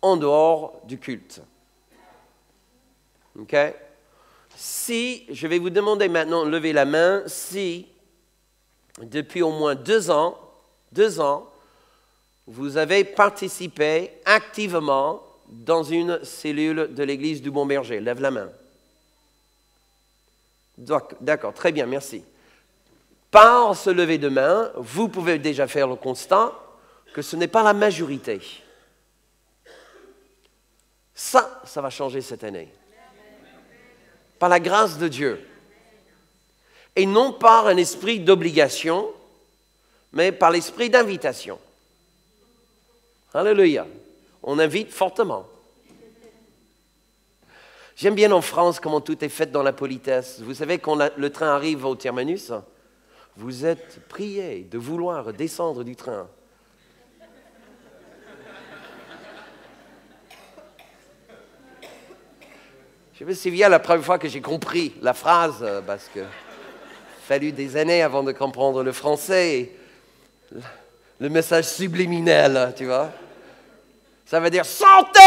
en dehors du culte. OK? Si, je vais vous demander maintenant, levez la main, si depuis au moins 2 ans, vous avez participé activement dans une cellule de l'Église du Bon Berger. Lève la main. D'accord, très bien, merci. Par ce lever de main, vous pouvez déjà faire le constat que ce n'est pas la majorité. Ça va changer cette année. Par la grâce de Dieu. Et non par un esprit d'obligation, mais par l'esprit d'invitation. Alléluia. On invite fortement. J'aime bien en France comment tout est fait dans la politesse. Vous savez, quand le train arrive au terminus, vous êtes priés de vouloir descendre du train. Je me souviens la première fois que j'ai compris la phrase, parce qu'il a fallu des années avant de comprendre le français, le message subliminal, tu vois. Ça veut dire « Sortez !»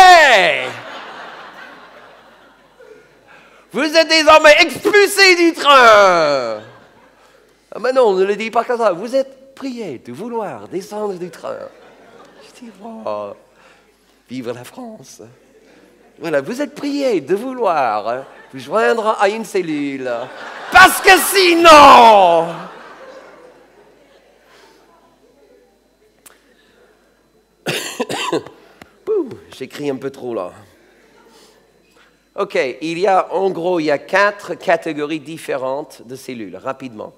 Vous êtes désormais expulsés du train. Ah mais non, on ne le dit pas comme ça. Vous êtes priés de vouloir descendre du train. Je dis, oh, vive la France. Voilà, vous êtes priés de vouloir vous joindre à une cellule. Parce que sinon... J'écris un peu trop là. OK, il y a 4 catégories différentes de cellules, rapidement.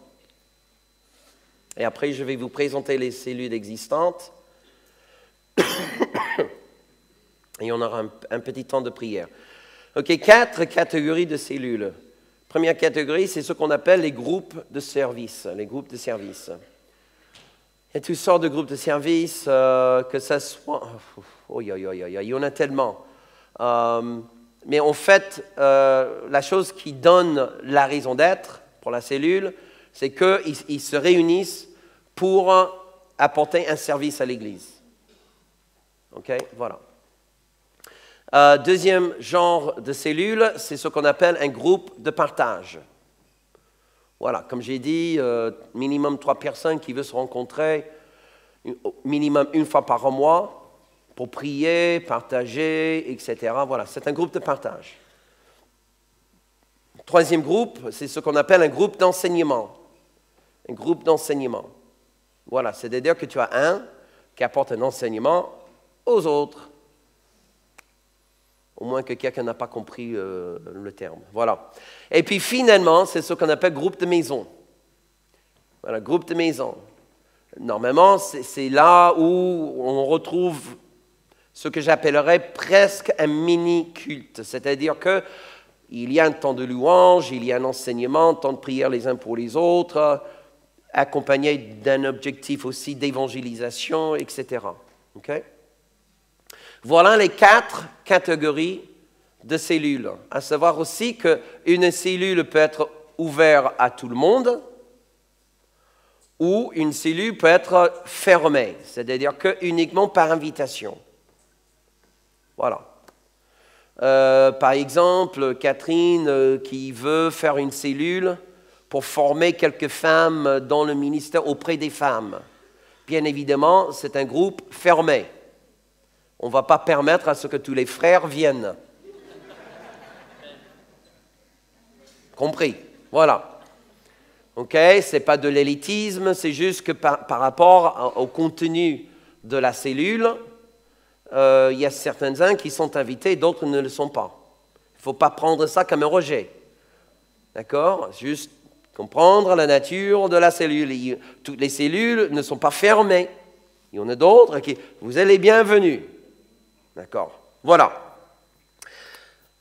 Et après, je vais vous présenter les cellules existantes. Et on aura un petit temps de prière. OK, 4 catégories de cellules. Première catégorie, c'est ce qu'on appelle les groupes de service. Les groupes de service. Il y a toutes sortes de groupes de service, que ça soit... Oh, il y en a tellement. Mais en fait, la chose qui donne la raison d'être pour la cellule, c'est qu'ils se réunissent pour apporter un service à l'Église. OK? Voilà. Deuxième genre de cellule, c'est ce qu'on appelle un groupe de partage. Voilà, comme j'ai dit, minimum 3 personnes qui veulent se rencontrer minimum une fois par mois pour prier, partager, etc. Voilà, c'est un groupe de partage. Troisième groupe, c'est ce qu'on appelle un groupe d'enseignement. Un groupe d'enseignement. Voilà, c'est-à-dire que tu as un qui apporte un enseignement aux autres. Au moins que quelqu'un n'a pas compris le terme. Voilà. Et puis finalement, c'est ce qu'on appelle groupe de maison. Voilà, groupe de maison. Normalement, c'est là où on retrouve ce que j'appellerais presque un mini-culte. C'est-à-dire qu'il y a un temps de louange, il y a un enseignement, un temps de prière les uns pour les autres, accompagné d'un objectif aussi d'évangélisation, etc. Okay? Voilà les 4 catégories de cellules. À savoir aussi qu'une cellule peut être ouverte à tout le monde ou une cellule peut être fermée, c'est-à-dire que uniquement par invitation. Voilà. Par exemple, Catherine qui veut faire une cellule pour former quelques femmes dans le ministère auprès des femmes. Bien évidemment, c'est un groupe fermé. On ne va pas permettre à ce que tous les frères viennent. Compris? Voilà. OK? Ce n'est pas de l'élitisme, c'est juste que par rapport au contenu de la cellule, il y a certains qui sont invités, d'autres ne le sont pas. Il ne faut pas prendre ça comme un rejet. D'accord? Juste comprendre la nature de la cellule. Toutes les cellules ne sont pas fermées. Il y en a d'autres qui... Vous êtes les bienvenus. D'accord? Voilà.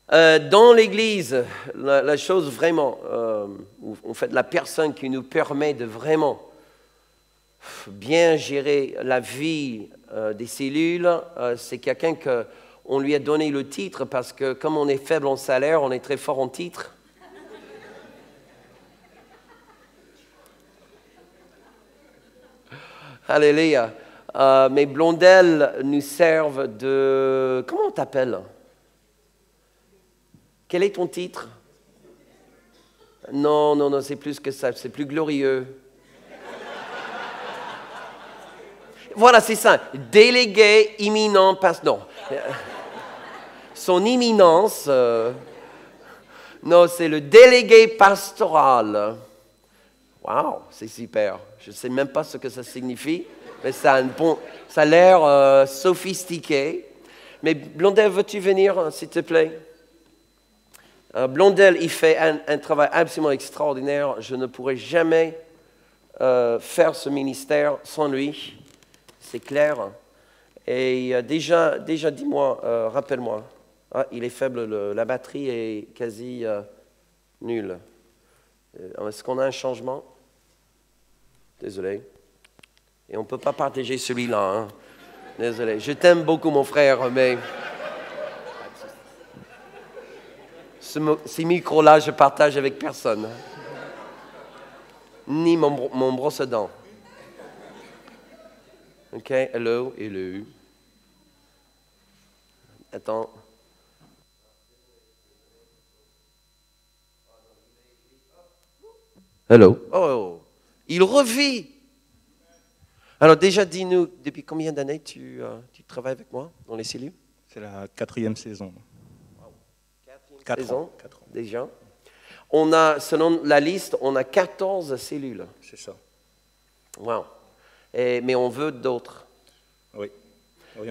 Dans l'Église, la chose vraiment, en fait, la personne qui nous permet de vraiment bien gérer la vie des cellules, c'est quelqu'un qu'on lui a donné le titre parce que comme on est faible en salaire, on est très fort en titre. Alléluia. Mes blondelles nous servent de... Comment on t'appelle? Quel est ton titre? Non, c'est plus que ça, c'est plus glorieux. Voilà, c'est ça. Délégué imminent, non. Son imminence, non, c'est le délégué pastoral. Waouh, c'est super. Je ne sais même pas ce que ça signifie, mais ça a l'air sophistiqué. Mais Blondel, veux-tu venir, s'il te plaît? Blondel, il fait un travail absolument extraordinaire. Je ne pourrais jamais faire ce ministère sans lui. C'est clair. Et déjà dis-moi, rappelle-moi. Ah, il est faible, la batterie est quasi nulle. Est-ce qu'on a un changement? Désolé. Et on ne peut pas partager celui-là. Hein? Désolé. Je t'aime beaucoup, mon frère, mais... Ces micros-là, je partage avec personne. Ni mon brosse à dents. OK, hello. Attends. Hello. Oh, il revit. Alors déjà, dis-nous, depuis combien d'années tu travailles avec moi dans les cellules? C'est la 4e saison. 4 ans, déjà. On a, selon la liste, on a 14 cellules. C'est ça. Wow. Mais on veut d'autres. Oui. Oui,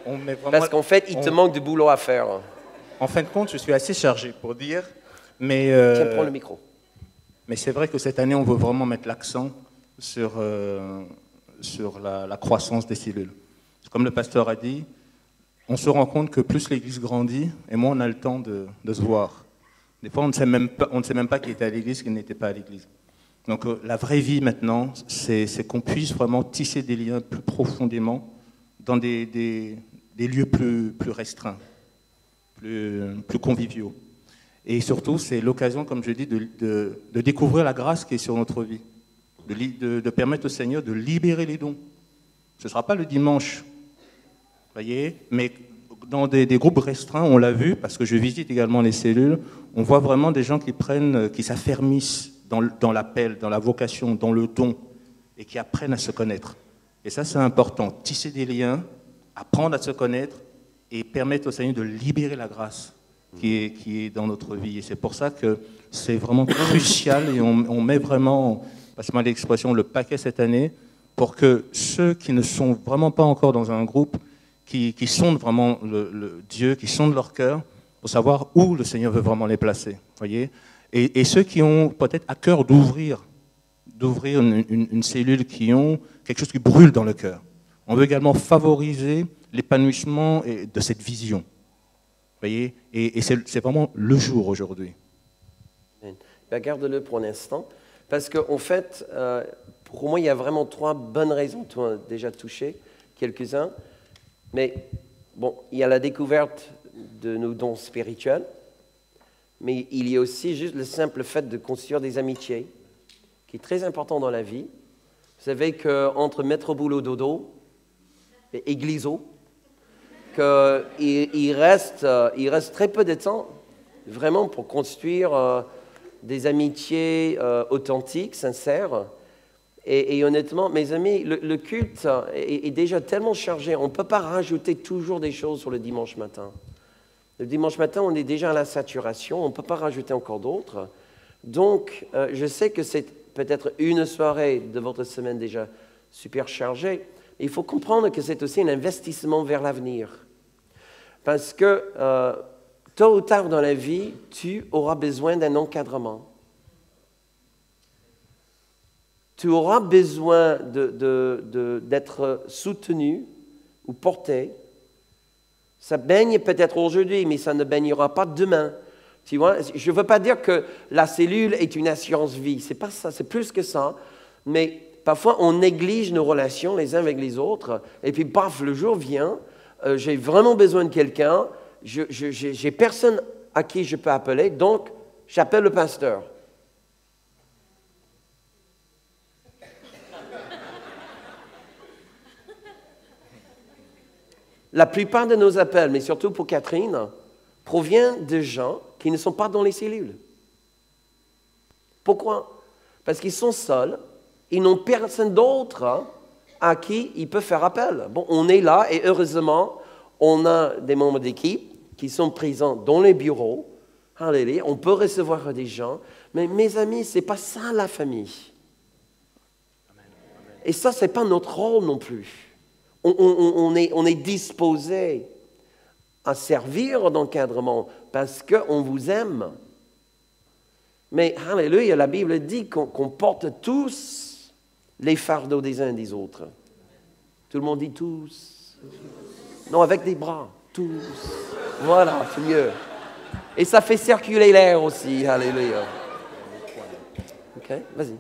on met vraiment... Parce qu'en fait, il te manque de boulot à faire. En fin de compte, je suis assez chargé pour dire, mais... Tiens, prends le micro. Mais c'est vrai que cette année, on veut vraiment mettre l'accent sur la croissance des cellules. Comme le pasteur a dit, on se rend compte que plus l'Église grandit, et moins on a le temps de se voir. Des fois, on ne sait même pas qui était à l'Église, qui n'était pas à l'Église. Donc la vraie vie maintenant, c'est qu'on puisse vraiment tisser des liens plus profondément dans des lieux plus restreints, plus conviviaux. Et surtout, c'est l'occasion, comme je dis, de découvrir la grâce qui est sur notre vie, de permettre au Seigneur de libérer les dons. Ce ne sera pas le dimanche, voyez, mais dans des groupes restreints, on l'a vu, parce que je visite également les cellules, on voit vraiment des gens qui s'affermissent dans l'appel, dans la vocation, dans le don, et qui apprennent à se connaître. Et ça, c'est important. Tisser des liens, apprendre à se connaître, et permettre au Seigneur de libérer la grâce qui est dans notre vie. Et c'est pour ça que c'est vraiment crucial, et on met vraiment, passe-moi l'expression, le paquet cette année, pour que ceux qui ne sont vraiment pas encore dans un groupe, qui sondent vraiment le Dieu, qui sondent leur cœur, pour savoir où le Seigneur veut vraiment les placer. Voyez, et ceux qui ont peut-être à cœur d'ouvrir une cellule, qui ont quelque chose qui brûle dans le cœur. On veut également favoriser l'épanouissement de cette vision. Voyez, et c'est vraiment le jour aujourd'hui. Garde-le pour l'instant, parce qu'en fait, pour moi, il y a vraiment 3 bonnes raisons. Tu as déjà touché quelques-uns. Mais bon, il y a la découverte de nos dons spirituels, mais il y a aussi juste le simple fait de construire des amitiés, qui est très important dans la vie. Vous savez qu'entre mettre boulot dodo et égliso, il reste très peu de temps, vraiment, pour construire des amitiés authentiques, sincères. Et honnêtement, mes amis, le culte est déjà tellement chargé, on ne peut pas rajouter toujours des choses sur le dimanche matin. Le dimanche matin, on est déjà à la saturation, on ne peut pas rajouter encore d'autres. Donc, je sais que c'est peut-être une soirée de votre semaine déjà super chargée, Il faut comprendre que c'est aussi un investissement vers l'avenir. Parce que tôt ou tard dans la vie, tu auras besoin d'un encadrement. Tu auras besoin d'être soutenu ou porté. Ça baigne peut-être aujourd'hui, mais ça ne baignera pas demain. Tu vois, je ne veux pas dire que la cellule est une assurance vie. C'est pas ça, c'est plus que ça. Mais parfois, on néglige nos relations les uns avec les autres. Et puis, paf, le jour vient, j'ai vraiment besoin de quelqu'un. J'ai personne à qui je peux appeler, donc j'appelle le pasteur. La plupart de nos appels, mais surtout pour Catherine, proviennent de gens qui ne sont pas dans les cellules. Pourquoi? Parce qu'ils sont seuls, ils n'ont personne d'autre à qui ils peuvent faire appel. Bon, on est là et heureusement, on a des membres d'équipe qui sont présents dans les bureaux. Alléluia, on peut recevoir des gens, mais mes amis, ce n'est pas ça la famille. Et ça, ce n'est pas notre rôle non plus. On est disposé à servir d'encadrement parce qu'on vous aime. Mais, alléluia, la Bible dit qu'on porte tous les fardeaux des uns et des autres. Tout le monde dit tous. Non, avec des bras, tous. Voilà, c'est mieux. Et ça fait circuler l'air aussi, alléluia. OK, vas-y.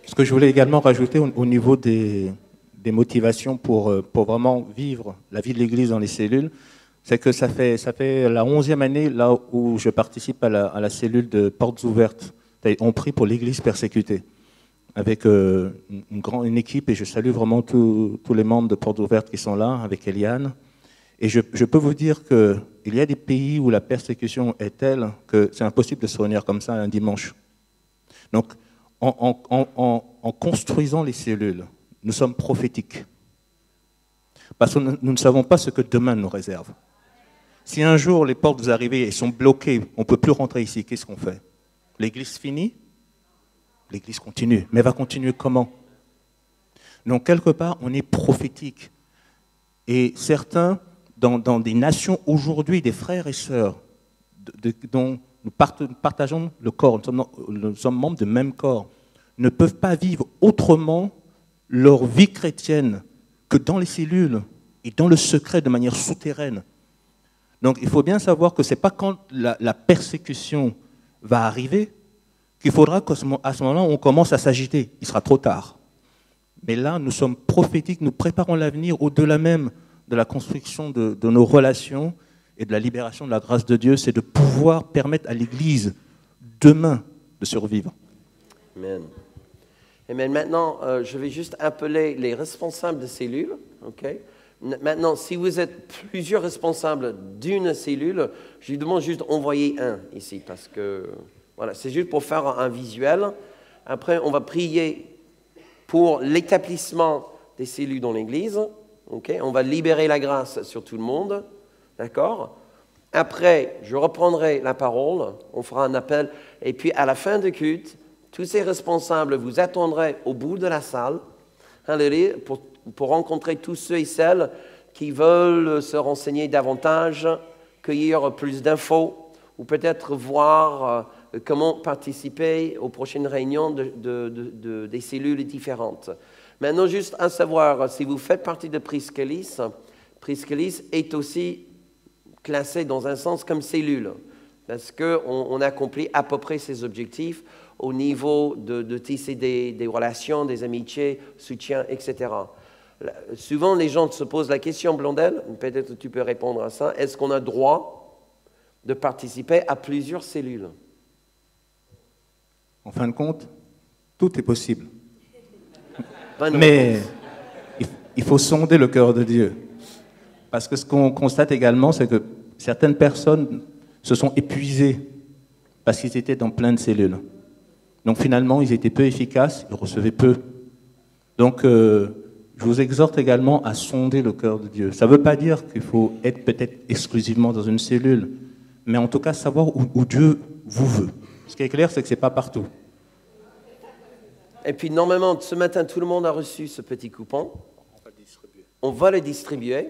Ce que je voulais également rajouter au niveau des motivations pour vraiment vivre la vie de l'Église dans les cellules, c'est que ça fait la 11e année là où je participe à la cellule de Portes Ouvertes. On prie pour l'Église persécutée avec une équipe, et je salue vraiment tous les membres de Portes Ouvertes qui sont là, avec Eliane. Et je peux vous dire qu'il y a des pays où la persécution est telle que c'est impossible de se réunir comme ça un dimanche. Donc, en construisant les cellules, nous sommes prophétiques. Parce que nous ne savons pas ce que demain nous réserve. Si un jour les portes vous arrivez et sont bloquées, on ne peut plus rentrer ici, qu'est-ce qu'on fait? L'église finit? L'église continue. Mais va continuer comment? Donc, quelque part, on est prophétique. Et certains, dans des nations aujourd'hui, des frères et sœurs, dont nous partageons le corps, nous sommes membres du même corps, ne peuvent pas vivre autrement leur vie chrétienne que dans les cellules et dans le secret de manière souterraine. Donc il faut bien savoir que ce n'est pas quand la persécution va arriver qu'il faudra qu'à ce moment-là on commence à s'agiter. Il sera trop tard. Mais là, nous sommes prophétiques, nous préparons l'avenir au-delà même de la construction de nos relations et de la libération de la grâce de Dieu. C'est de pouvoir permettre à l'Église demain de survivre. Amen. Amen. Maintenant, je vais juste appeler les responsables de cellules. Okay? Maintenant, si vous êtes plusieurs responsables d'une cellule, je lui demande juste d'envoyer un ici, parce que voilà, c'est juste pour faire un visuel. Après, on va prier pour l'établissement des cellules dans l'Église. Okay? On va libérer la grâce sur tout le monde. D'accord? Après, je reprendrai la parole, on fera un appel, et puis à la fin du culte, tous ces responsables vous attendrez au bout de la salle, pour rencontrer tous ceux et celles qui veulent se renseigner davantage, cueillir plus d'infos, ou peut-être voir comment participer aux prochaines réunions des cellules différentes. Maintenant, juste à savoir, si vous faites partie de Priscalis, Priscalis est aussi classé dans un sens comme cellule, parce qu'on accomplit à peu près ses objectifs au niveau de tisser des relations, des amitiés, soutien, etc. Souvent, les gens se posent la question, Blondel, peut-être tu peux répondre à ça, est-ce qu'on a droit de participer à plusieurs cellules? En fin de compte, tout est possible. Mais il faut sonder le cœur de Dieu. Parce que ce qu'on constate également, c'est que certaines personnes se sont épuisées parce qu'ils étaient dans plein de cellules. Donc finalement, ils étaient peu efficaces, ils recevaient peu. Donc je vous exhorte également à sonder le cœur de Dieu. Ça ne veut pas dire qu'il faut être peut-être exclusivement dans une cellule, mais en tout cas savoir où Dieu vous veut. Ce qui est clair, c'est que ce n'est pas partout. Et puis normalement, ce matin, tout le monde a reçu ce petit coupon. On va le distribuer.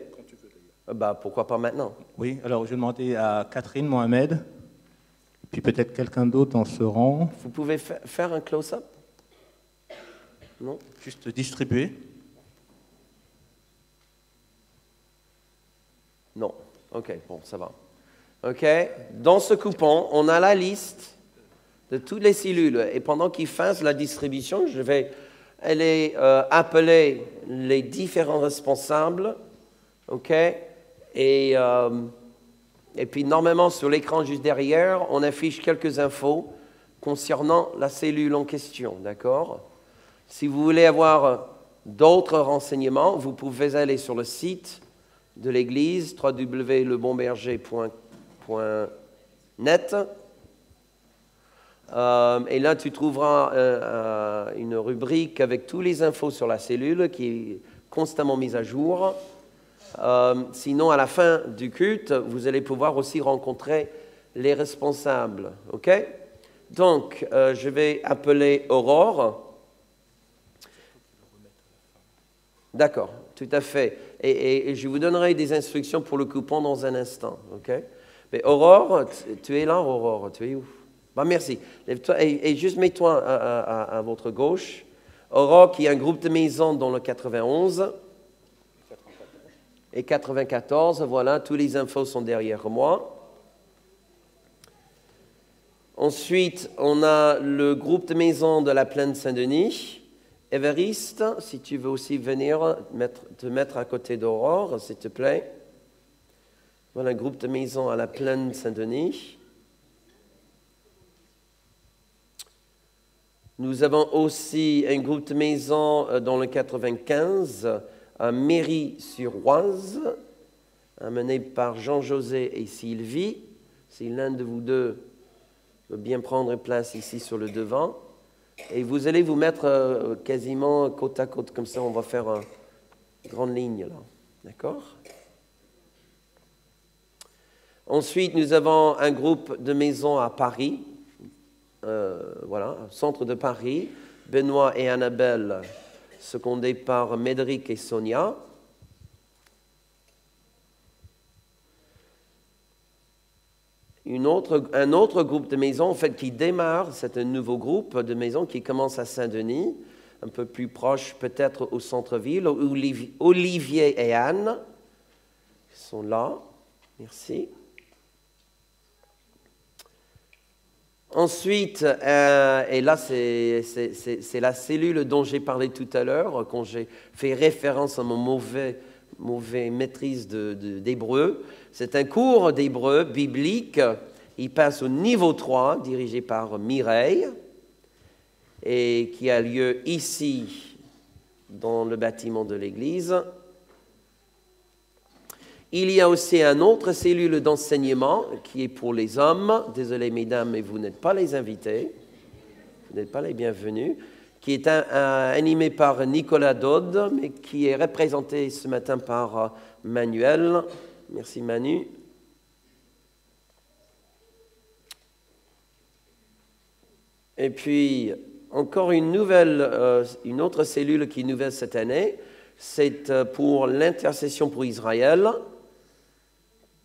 Bah, pourquoi pas maintenant? Oui, alors je vais demander à Catherine, Mohamed, puis peut-être quelqu'un d'autre dans ce rang. Vous pouvez faire un close-up? Non? Juste distribuer. Non. OK, bon, ça va. OK? Dans ce coupon, on a la liste de toutes les cellules. Et pendant qu'ils fassent la distribution, je vais aller appeler les différents responsables. OK? Et puis, normalement, sur l'écran juste derrière, on affiche quelques infos concernant la cellule en question. D'accord? Si vous voulez avoir d'autres renseignements, vous pouvez aller sur le site de l'Église, www.lebonberger.net. Et là, tu trouveras une rubrique avec toutes les infos sur la cellule qui est constamment mise à jour. Sinon, à la fin du culte, vous allez pouvoir aussi rencontrer les responsables. OK? Donc, je vais appeler Aurore. D'accord, tout à fait. Et je vous donnerai des instructions pour le coupon dans un instant. OK? Mais Aurore, tu es là, Aurore? Tu es où? Bah, merci. Lève-toi et juste mets-toi à votre gauche. Aurore, qui est un groupe de maisons dans le 91 et 94. Voilà, toutes les infos sont derrière moi. Ensuite, on a le groupe de maisons de la Plaine Saint-Denis. Évariste, si tu veux aussi venir te mettre à côté d'Aurore, s'il te plaît. Voilà un groupe de maisons à la Plaine Saint-Denis. Nous avons aussi un groupe de maisons dans le 95 à Méry-sur-Oise, amené par Jean-José et Sylvie. Si l'un de vous deux veut bien prendre place ici sur le devant. Et vous allez vous mettre quasiment côte à côte, comme ça on va faire une grande ligne là. D'accord? Ensuite, nous avons un groupe de maisons à Paris, voilà, centre de Paris, Benoît et Annabelle, secondés par Médéric et Sonia. Un autre groupe de maisons, en fait, qui démarre, c'est un nouveau groupe de maisons qui commence à Saint-Denis, un peu plus proche peut-être au centre-ville, Olivier et Anne, qui sont là. Merci. Ensuite, et là, c'est la cellule dont j'ai parlé tout à l'heure, quand j'ai fait référence à mon mauvais maîtrise d'hébreu. C'est un cours d'hébreu biblique. Il passe au niveau 3, dirigé par Mireille, et qui a lieu ici, dans le bâtiment de l'église. Il y a aussi une autre cellule d'enseignement qui est pour les hommes. Désolé, mesdames, mais vous n'êtes pas les invités. Vous n'êtes pas les bienvenus. Qui est animé par Nicolas Dodd, mais qui est représenté ce matin par Manuel. Merci, Manu. Et puis, encore une autre cellule qui est nouvelle cette année. C'est pour l'intercession pour Israël,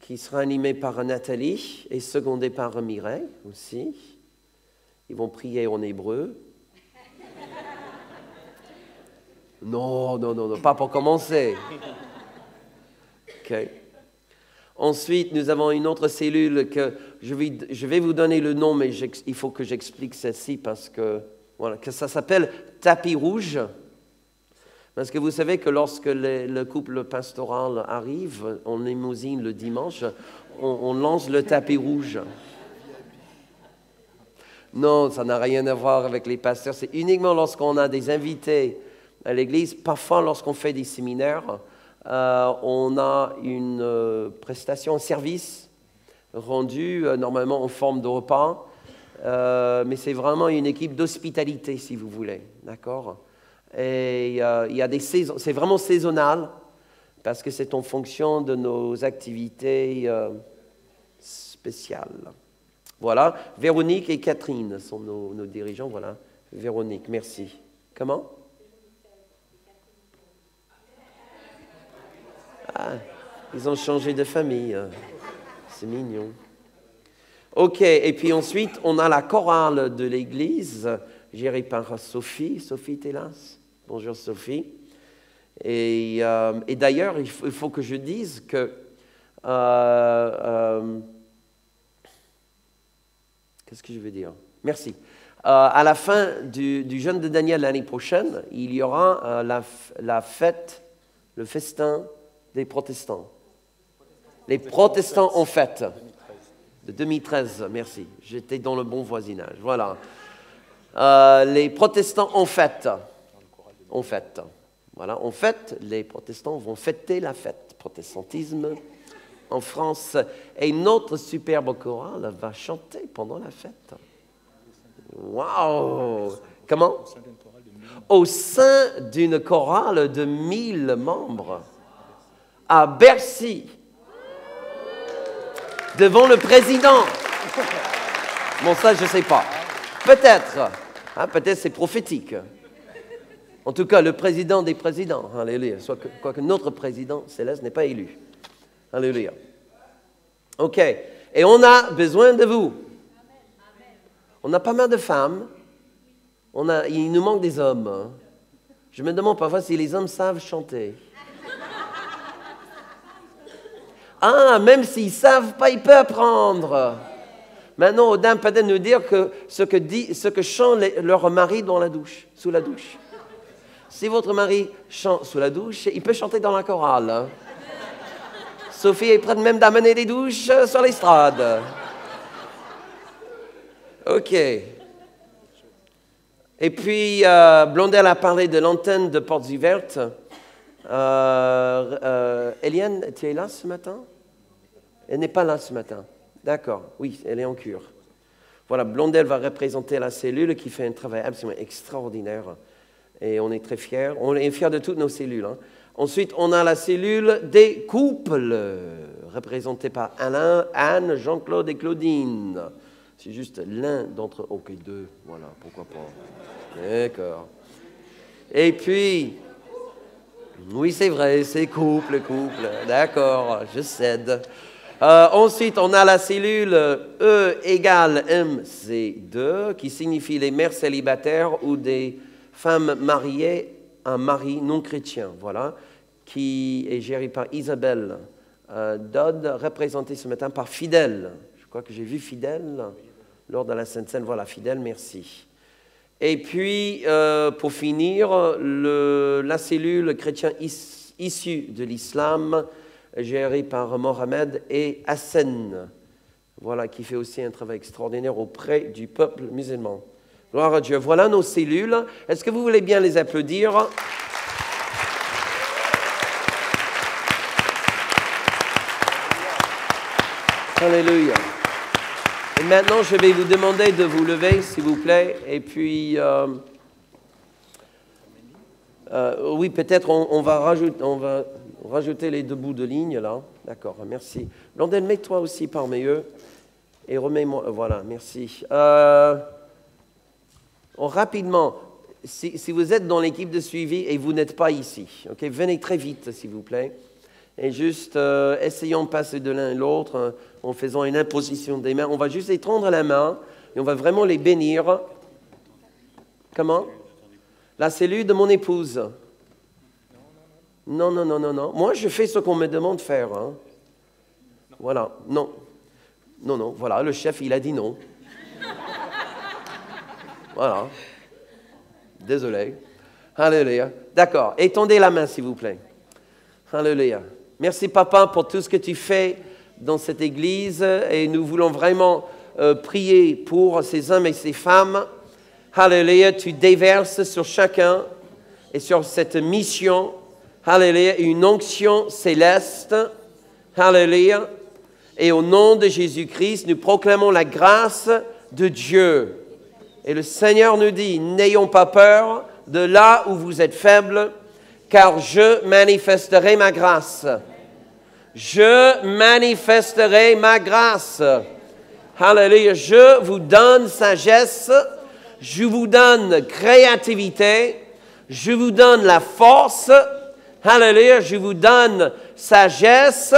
qui sera animée par Nathalie et secondée par Mireille aussi. Ils vont prier en hébreu. Non, pas pour commencer. OK. Ensuite, nous avons une autre cellule que je vais vous donner le nom, mais il faut que j'explique celle-ci parce que ça s'appelle Tapis Rouge. Parce que vous savez que lorsque le couple pastoral arrive en limousine le dimanche, on lance le tapis rouge. Non, ça n'a rien à voir avec les pasteurs. C'est uniquement lorsqu'on a des invités à l'église. Parfois, lorsqu'on fait des séminaires, on a une prestation, un service rendu normalement en forme de repas. Mais c'est vraiment une équipe d'hospitalité, si vous voulez. D'accord ? Et il y a des saisons, c'est vraiment saisonnal parce que c'est en fonction de nos activités spéciales. Voilà, Véronique et Catherine sont nos dirigeants. Voilà, Véronique, merci. Comment? Ils ont changé de famille. C'est mignon. OK, et puis ensuite, on a la chorale de l'église, gérée par Sophie. Sophie, t'es là? Bonjour Sophie. Et d'ailleurs, il faut que je dise que qu'est-ce que je veux dire? Merci. À la fin du jeûne de Daniel l'année prochaine, il y aura la fête, le festin des protestants. Les protestants en fête. De 2013, merci. J'étais dans le bon voisinage. Voilà. Les protestants en fête. En fête. Voilà. En fait, les protestants vont fêter la fête. Protestantisme en France. Et notre superbe chorale va chanter pendant la fête. Waouh! Comment? Au sein d'une chorale de 1000 membres. À Bercy. Devant le président. Bon, ça, je ne sais pas. Peut-être. Hein, peut-être c'est prophétique. En tout cas, le président des présidents. Alléluia. Quoique notre président céleste n'est pas élu. Alléluia. OK. Et on a besoin de vous. On a pas mal de femmes. Il nous manque des hommes. Hein. Je me demande parfois si les hommes savent chanter. Ah, même s'ils ne savent pas, ils peuvent apprendre. Maintenant, Odin peut nous dire que ce que chante leur mari dans la douche, sous la douche. Si votre mari chante sous la douche, il peut chanter dans la chorale. Hein. Sophie est prête même d'amener des douches sur l'estrade. OK. Et puis, Blondel a parlé de l'antenne de Portes Ouvertes. Eliane, tu es là ce matin? Elle n'est pas là ce matin. D'accord, oui, elle est en cure. Voilà, Blondel va représenter la cellule qui fait un travail absolument extraordinaire. Et on est très fiers. On est fiers de toutes nos cellules. Hein. Ensuite, on a la cellule des couples, représentée par Alain, Anne, Jean-Claude et Claudine. C'est juste l'un d'entre eux. OK, deux, voilà, pourquoi pas. D'accord. Et puis... Oui, c'est vrai, c'est couple. D'accord, je cède. Ensuite, on a la cellule E égale MC2, qui signifie les mères célibataires ou des femmes mariées à un mari non chrétien, voilà, qui est gérée par Isabelle Dodd, représentée ce matin par Fidèle. Je crois que j'ai vu Fidèle lors de la Sainte Seine. Voilà, Fidèle, merci. Et puis, pour finir, la cellule chrétien issue de l'islam, gérée par Mohamed et Hassan, voilà, qui fait aussi un travail extraordinaire auprès du peuple musulman. Gloire à Dieu. Voilà nos cellules. Est-ce que vous voulez bien les applaudir? Alléluia. Et maintenant, je vais vous demander de vous lever, s'il vous plaît. Et puis, oui, peut-être on va rajouter les deux bouts de ligne, là. D'accord, merci. Blondel, mets-toi aussi parmi eux. Et remets-moi, voilà, merci. Rapidement, si vous êtes dans l'équipe de suivi et vous n'êtes pas ici, okay, venez très vite, s'il vous plaît. Et juste, essayons de passer de l'un à l'autre en faisant une imposition des mains. On va juste étendre la main et on va vraiment les bénir. Comment? La cellule de mon épouse. Non. Moi, je fais ce qu'on me demande de faire. Hein. Voilà, non. Voilà, le chef, il a dit non. Voilà. Désolé. Alléluia. D'accord. Étendez la main, s'il vous plaît. Alléluia. Merci, Papa, pour tout ce que tu fais dans cette église. Et nous voulons vraiment prier pour ces hommes et ces femmes. Alléluia. Tu déverses sur chacun et sur cette mission, alléluia, une onction céleste. Alléluia. Et au nom de Jésus-Christ, nous proclamons la grâce de Dieu. Et le Seigneur nous dit, n'ayons pas peur de là où vous êtes faibles, car je manifesterai ma grâce. Je manifesterai ma grâce. Alléluia. Je vous donne sagesse, je vous donne créativité, je vous donne la force. Alléluia. Je vous donne sagesse.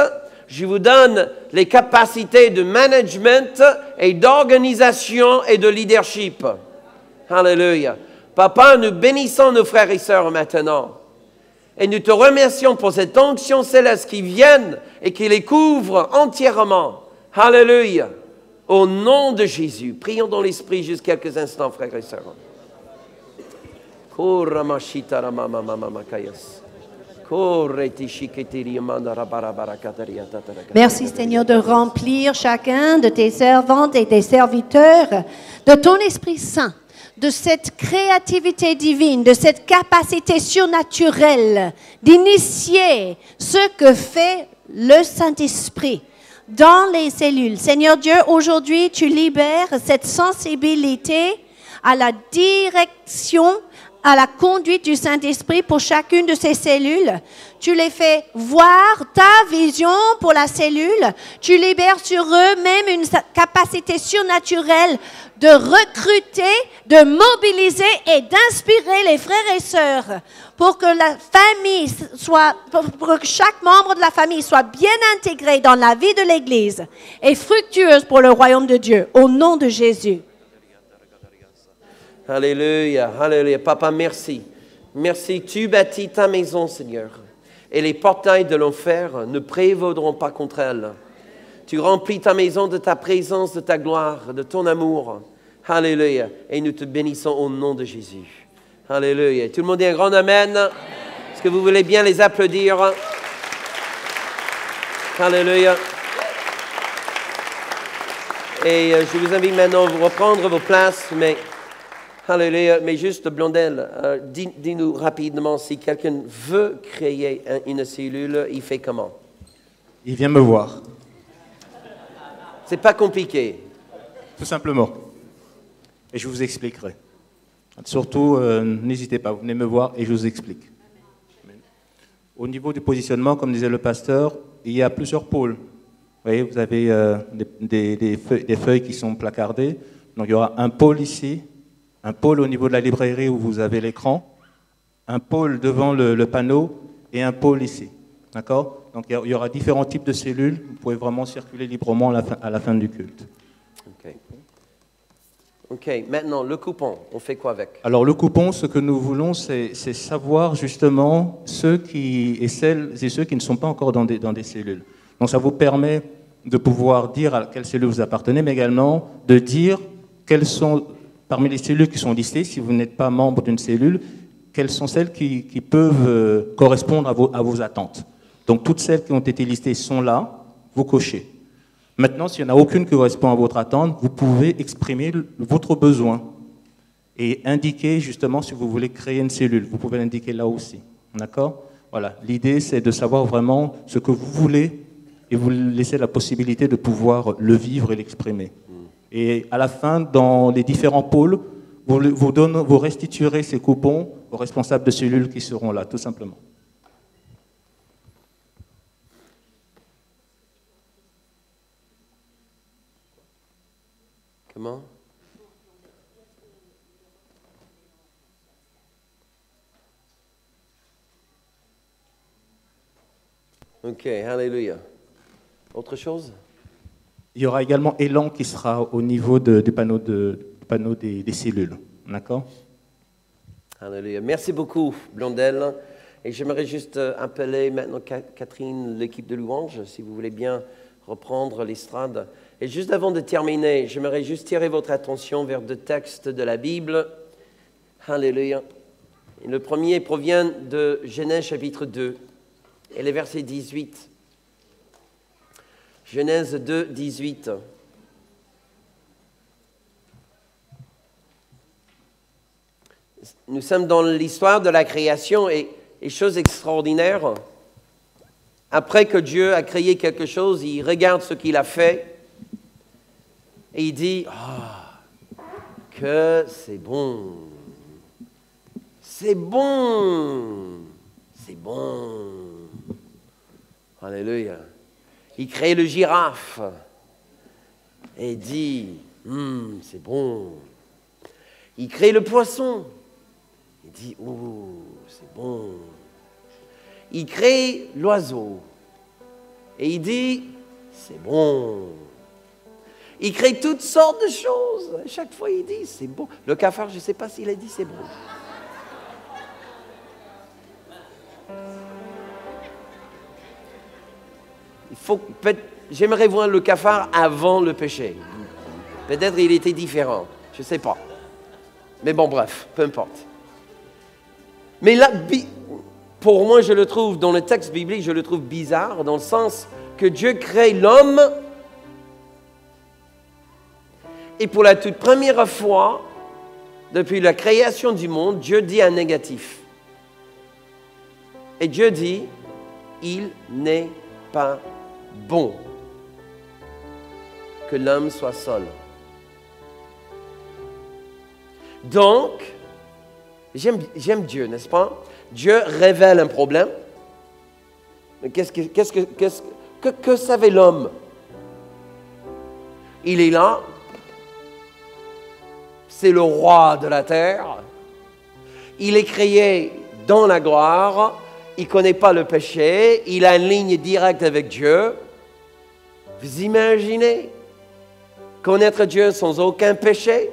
Je vous donne les capacités de management et d'organisation et de leadership. Alléluia. Papa, nous bénissons nos frères et sœurs maintenant. Et nous te remercions pour cette onction céleste qui vient et qui les couvre entièrement. Alléluia. Au nom de Jésus. Prions dans l'esprit juste quelques instants, frères et sœurs. Merci Seigneur de remplir chacun de tes servantes et tes serviteurs de ton Esprit Saint, de cette créativité divine, de cette capacité surnaturelle d'initier ce que fait le Saint-Esprit dans les cellules. Seigneur Dieu, aujourd'hui tu libères cette sensibilité à la direction, à la conduite du Saint-Esprit pour chacune de ces cellules. Tu les fais voir ta vision pour la cellule. Tu libères sur eux même une capacité surnaturelle de recruter, de mobiliser et d'inspirer les frères et sœurs pour que la famille soit, pour que chaque membre de la famille soit bien intégré dans la vie de l'Église et fructueuse pour le royaume de Dieu. Au nom de Jésus. Alléluia, alléluia. Papa, merci. Merci, tu bâtis ta maison, Seigneur. Et les portails de l'enfer ne prévaudront pas contre elle. Tu remplis ta maison de ta présence, de ta gloire, de ton amour. Alléluia. Et nous te bénissons au nom de Jésus. Alléluia. Tout le monde dit un grand amen. Est-ce que vous voulez bien les applaudir? Alléluia. Et je vous invite maintenant à vous reprendre vos places, Alléluia, mais juste Blondel, dis-nous rapidement, si quelqu'un veut créer une cellule, il fait comment? Il vient me voir. C'est pas compliqué. Tout simplement. Et je vous expliquerai. Surtout, n'hésitez pas, vous venez me voir et je vous explique. Au niveau du positionnement, comme disait le pasteur, il y a plusieurs pôles. Vous voyez, vous avez des feuilles qui sont placardées. Donc il y aura un pôle ici, un pôle au niveau de la librairie où vous avez l'écran, un pôle devant le panneau et un pôle ici. D'accord? Donc il y aura différents types de cellules. Vous pouvez vraiment circuler librement à la fin du culte. OK. Maintenant, le coupon, on fait quoi avec? Alors le coupon, ce que nous voulons, c'est savoir justement ceux qui ne sont pas encore dans des cellules. Donc ça vous permet de pouvoir dire à quelle cellule vous appartenez, mais également de dire quelles sont, parmi les cellules qui sont listées, si vous n'êtes pas membre d'une cellule, quelles sont celles qui peuvent correspondre à vos attentes. Donc toutes celles qui ont été listées sont là, vous cochez. Maintenant, s'il n'y en a aucune qui correspond à votre attente, vous pouvez exprimer votre besoin et indiquer justement si vous voulez créer une cellule. Vous pouvez l'indiquer là aussi. D'accord? Voilà. L'idée, c'est de savoir vraiment ce que vous voulez et vous laisser la possibilité de pouvoir le vivre et l'exprimer. Et à la fin, dans les différents pôles, vous restituerez ces coupons aux responsables de cellules qui seront là, tout simplement. Comment? OK, alléluia. Autre chose? Il y aura également Élan qui sera au niveau du panneau des cellules. D'accord? Alléluia. Merci beaucoup, Blondel. Et j'aimerais juste appeler maintenant Catherine, l'équipe de louange, si vous voulez bien reprendre l'estrade. Et juste avant de terminer, j'aimerais juste tirer votre attention vers deux textes de la Bible. Alléluia. Et le premier provient de Genèse chapitre 2 et le verset 18. Genèse 2, 18. Nous sommes dans l'histoire de la création et chose extraordinaire. Après que Dieu a créé quelque chose, il regarde ce qu'il a fait et il dit « Ah, que c'est bon, c'est bon, c'est bon. » Alléluia. Il crée le girafe et dit « c'est bon. » Il crée le poisson. Il dit « oh, c'est bon. » Il crée l'oiseau. Et il dit, c'est bon. Il crée toutes sortes de choses. À chaque fois, il dit, c'est bon. Le cafard, je ne sais pas s'il a dit, c'est bon. J'aimerais voir le cafard avant le péché. Peut-être il était différent. Je ne sais pas. Mais bon, bref, peu importe. Mais là, pour moi, je le trouve, dans le texte biblique, je le trouve bizarre, dans le sens que Dieu crée l'homme, et pour la toute première fois, depuis la création du monde, Dieu dit un négatif. Et Dieu dit, il n'est pas bon que l'homme soit seul. Donc, j'aime Dieu, n'est-ce pas? Dieu révèle un problème. Mais que savait l'homme? Il est là. C'est le roi de la terre. Il est créé dans la gloire. Il ne connaît pas le péché. Il a une ligne directe avec Dieu. Vous imaginez connaître Dieu sans aucun péché?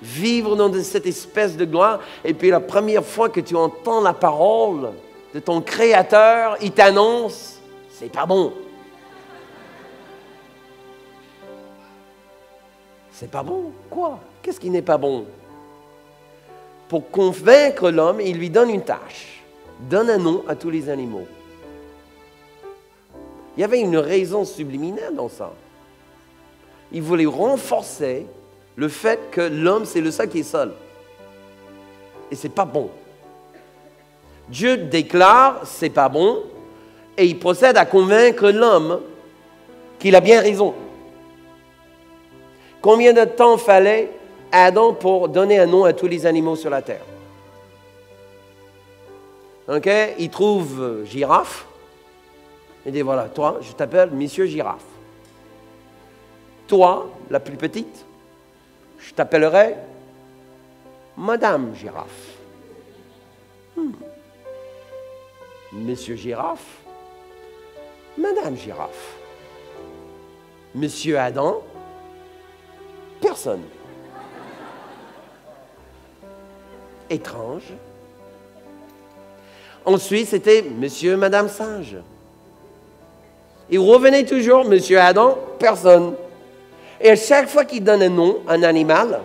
Vivre dans cette espèce de gloire. Et puis la première fois que tu entends la parole de ton Créateur, il t'annonce, c'est pas bon. C'est pas bon? Quoi? Qu'est-ce qui n'est pas bon? Pour convaincre l'homme, il lui donne une tâche. Donne un nom à tous les animaux. Il y avait une raison subliminale dans ça. Il voulait renforcer le fait que l'homme, c'est le seul qui est seul. Et c'est pas bon. Dieu déclare, c'est pas bon, et il procède à convaincre l'homme qu'il a bien raison. Combien de temps fallait Adam pour donner un nom à tous les animaux sur la terre? Ok, il trouve girafe. Il dit, voilà, toi, je t'appelle Monsieur Girafe. Toi, la plus petite, je t'appellerai Madame Girafe. Monsieur Girafe, Madame Girafe. Monsieur Adam, personne. Étrange. Ensuite, c'était Monsieur, Madame Singe. Il revenait toujours, Monsieur Adam, personne. Et à chaque fois qu'il donne un nom, un animal,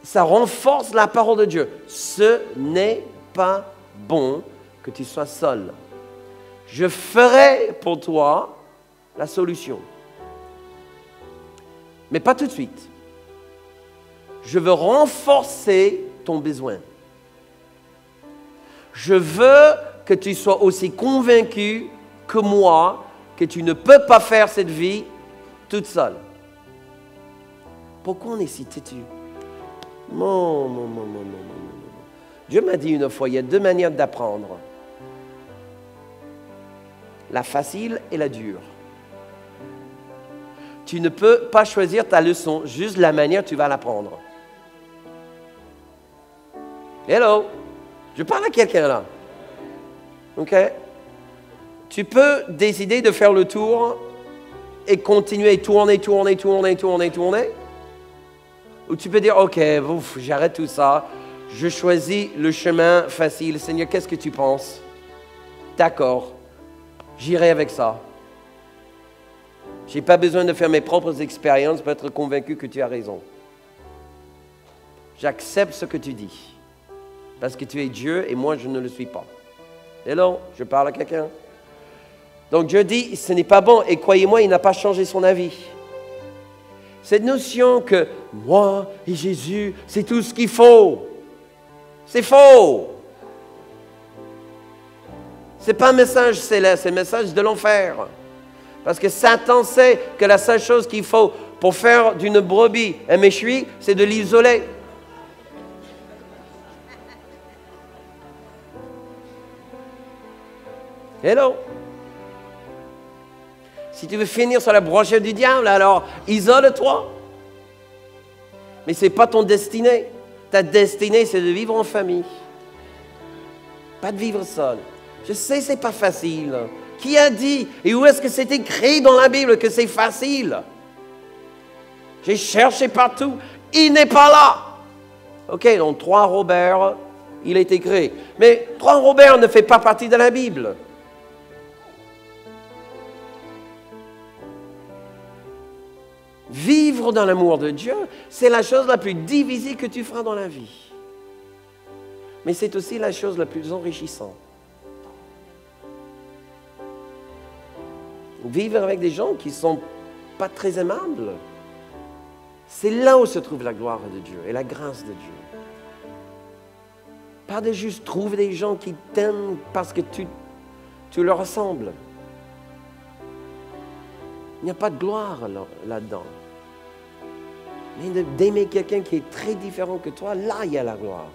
ça renforce la parole de Dieu. Ce n'est pas bon que tu sois seul. Je ferai pour toi la solution. Mais pas tout de suite. Je veux renforcer ton besoin. Je veux que tu sois aussi convaincu que moi que tu ne peux pas faire cette vie toute seule. Pourquoi on est si têtu? Non. Dieu m'a dit une fois, il y a deux manières d'apprendre. La facile et la dure. Tu ne peux pas choisir ta leçon, juste la manière dont tu vas l'apprendre. Hello? Je parle à quelqu'un là. OK? Tu peux décider de faire le tour et continuer à tourner. Ou tu peux dire, OK, j'arrête tout ça. Je choisis le chemin facile. Seigneur, qu'est-ce que tu penses? D'accord. J'irai avec ça. Je n'ai pas besoin de faire mes propres expériences pour être convaincu que tu as raison. J'accepte ce que tu dis. Parce que tu es Dieu et moi, je ne le suis pas. Hello, je parle à quelqu'un. Donc Dieu dit, ce n'est pas bon. Et croyez-moi, il n'a pas changé son avis. Cette notion que moi et Jésus, c'est tout ce qu'il faut. C'est faux. Ce n'est pas un message céleste, c'est un message de l'enfer. Parce que Satan sait que la seule chose qu'il faut pour faire d'une brebis un méchoui, c'est de l'isoler. Hello. Si tu veux finir sur la brochette du diable, alors isole-toi. Mais ce n'est pas ton destinée. Ta destinée, c'est de vivre en famille. Pas de vivre seul. Je sais, c'est pas facile. Qui a dit et où est-ce que c'est écrit dans la Bible que c'est facile? J'ai cherché partout. Il n'est pas là. OK, donc 3 Robert, il est écrit. Mais 3 Robert ne fait pas partie de la Bible. Vivre dans l'amour de Dieu, c'est la chose la plus difficile que tu feras dans la vie. Mais c'est aussi la chose la plus enrichissante. Vivre avec des gens qui ne sont pas très aimables, c'est là où se trouve la gloire de Dieu et la grâce de Dieu. Pas de juste trouver des gens qui t'aiment parce que tu leur ressembles. Il n'y a pas de gloire là-dedans. Mais d'aimer quelqu'un qui est très différent que toi, là, il y a la gloire.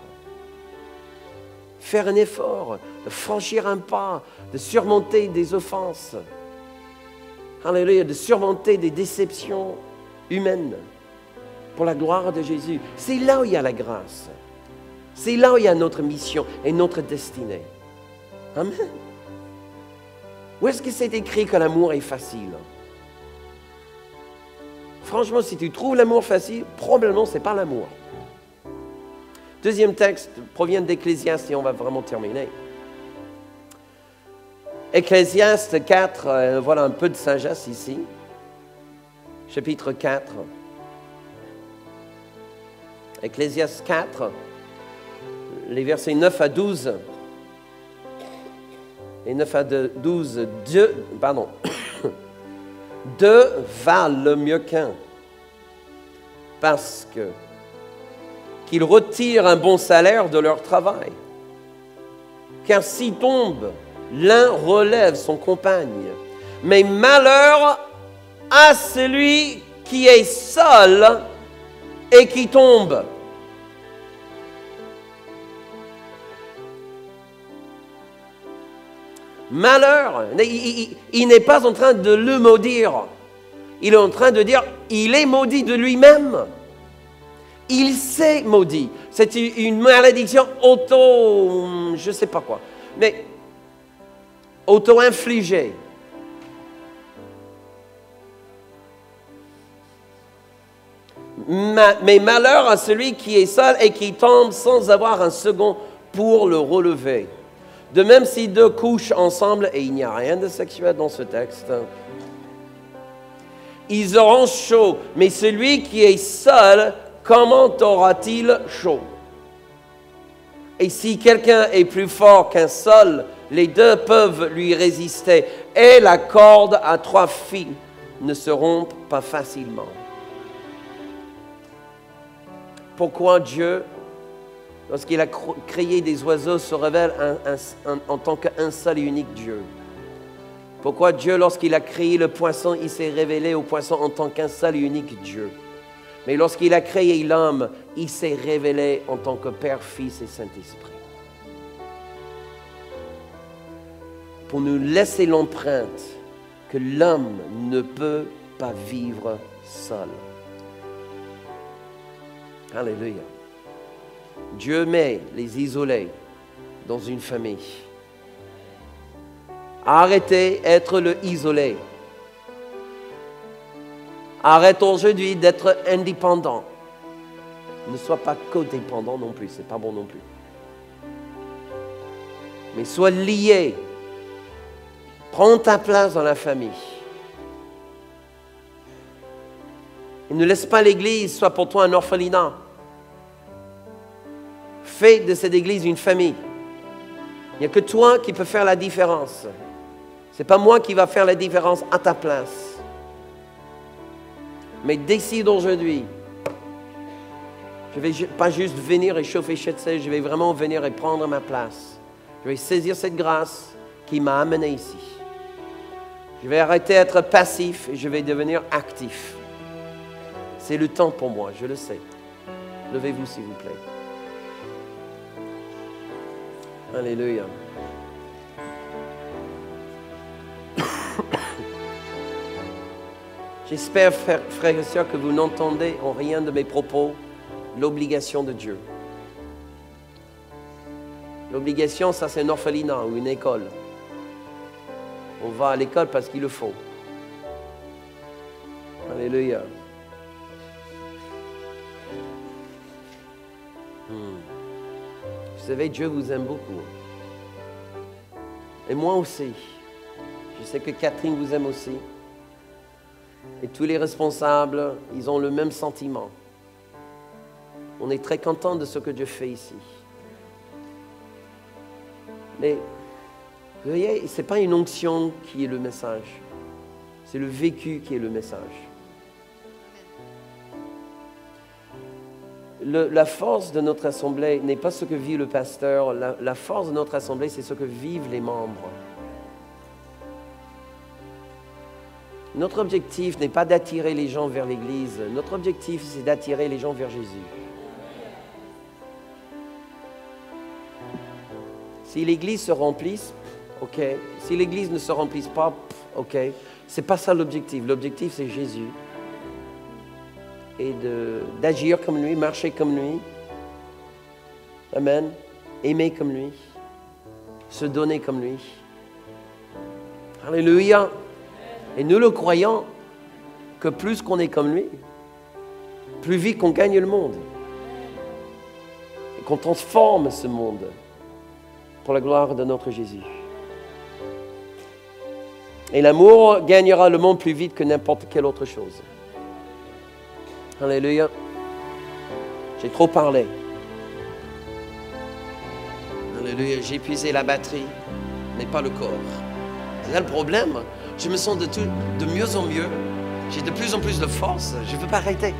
Faire un effort, de franchir un pas, de surmonter des offenses. Alléluia, de surmonter des déceptions humaines pour la gloire de Jésus. C'est là où il y a la grâce. C'est là où il y a notre mission et notre destinée. Amen. Où est-ce que c'est écrit que l'amour est facile? Franchement, si tu trouves l'amour facile, probablement ce n'est pas l'amour. Deuxième texte provient d'Ecclésiaste et on va vraiment terminer. Ecclésiaste 4, voilà un peu de sagesse ici. Chapitre 4. Ecclésiaste 4, les versets 9 à 12. Et 9 à 12, deux valent mieux qu'un, parce qu'ils retirent un bon salaire de leur travail. Car s'ils tombent, l'un relève son compagne. Mais malheur à celui qui est seul et qui tombe. Malheur, il n'est pas en train de le maudire. Il est en train de dire, il est maudit de lui-même. Il s'est maudit. C'est une malédiction je ne sais pas quoi, mais auto-infligée. Mais malheur à celui qui est seul et qui tombe sans avoir un second pour le relever. De même, si 2 couchent ensemble, et il n'y a rien de sexuel dans ce texte, ils auront chaud. Mais celui qui est seul, comment aura-t-il chaud? Et si quelqu'un est plus fort qu'un seul, les 2 peuvent lui résister. Et la corde à 3 fils ne se rompt pas facilement. Pourquoi Dieu, lorsqu'il a créé des oiseaux, se révèle en tant qu'un seul et unique Dieu? Pourquoi Dieu, lorsqu'il a créé le poisson, il s'est révélé au poisson en tant qu'un seul et unique Dieu? Mais lorsqu'il a créé l'homme, il s'est révélé en tant que Père, Fils et Saint-Esprit. Pour nous laisser l'empreinte que l'homme ne peut pas vivre seul. Alléluia. Dieu met les isolés dans une famille. Arrêtez d'être le isolé. Arrête aujourd'hui d'être indépendant. Ne sois pas codépendant non plus, c'est pas bon non plus. Mais sois lié. Prends ta place dans la famille. Et ne laisse pas l'Église soit pour toi un orphelinat. Fais de cette Église une famille. Il n'y a que toi qui peux faire la différence. Ce n'est pas moi qui va faire la différence à ta place. Mais décide aujourd'hui. Je ne vais pas juste venir et chauffer chez toi, je vais vraiment venir et prendre ma place. Je vais saisir cette grâce qui m'a amené ici. Je vais arrêter d'être passif et je vais devenir actif. C'est le temps pour moi, je le sais. Levez-vous s'il vous plaît. Alléluia. J'espère, frères et sœurs, que vous n'entendez en rien de mes propos l'obligation de Dieu. L'obligation, ça c'est un orphelinat ou une école. On va à l'école parce qu'il le faut. Alléluia. Vous savez, Dieu vous aime beaucoup. Et moi aussi. Je sais que Catherine vous aime aussi. Et tous les responsables, ils ont le même sentiment. On est très content de ce que Dieu fait ici. Mais, vous voyez, ce n'est pas une onction qui est le message. C'est le vécu qui est le message. La force de notre assemblée n'est pas ce que vit le pasteur. La force de notre assemblée, c'est ce que vivent les membres. Notre objectif n'est pas d'attirer les gens vers l'Église. Notre objectif, c'est d'attirer les gens vers Jésus. Si l'Église se remplisse, ok. Si l'Église ne se remplisse pas, ok. C'est pas ça l'objectif. L'objectif, c'est Jésus. Et d'agir comme lui, marcher comme lui. Amen. Aimer comme lui. Se donner comme lui. Alléluia. Et nous le croyons que plus qu'on est comme lui, plus vite qu'on gagne le monde. Et qu'on transforme ce monde pour la gloire de notre Jésus. Et l'amour gagnera le monde plus vite que n'importe quelle autre chose. Alléluia. J'ai trop parlé. Alléluia. J'ai épuisé la batterie, mais pas le corps. C'est là le problème. Je me sens de mieux en mieux. J'ai de plus en plus de force. Je ne veux pas arrêter.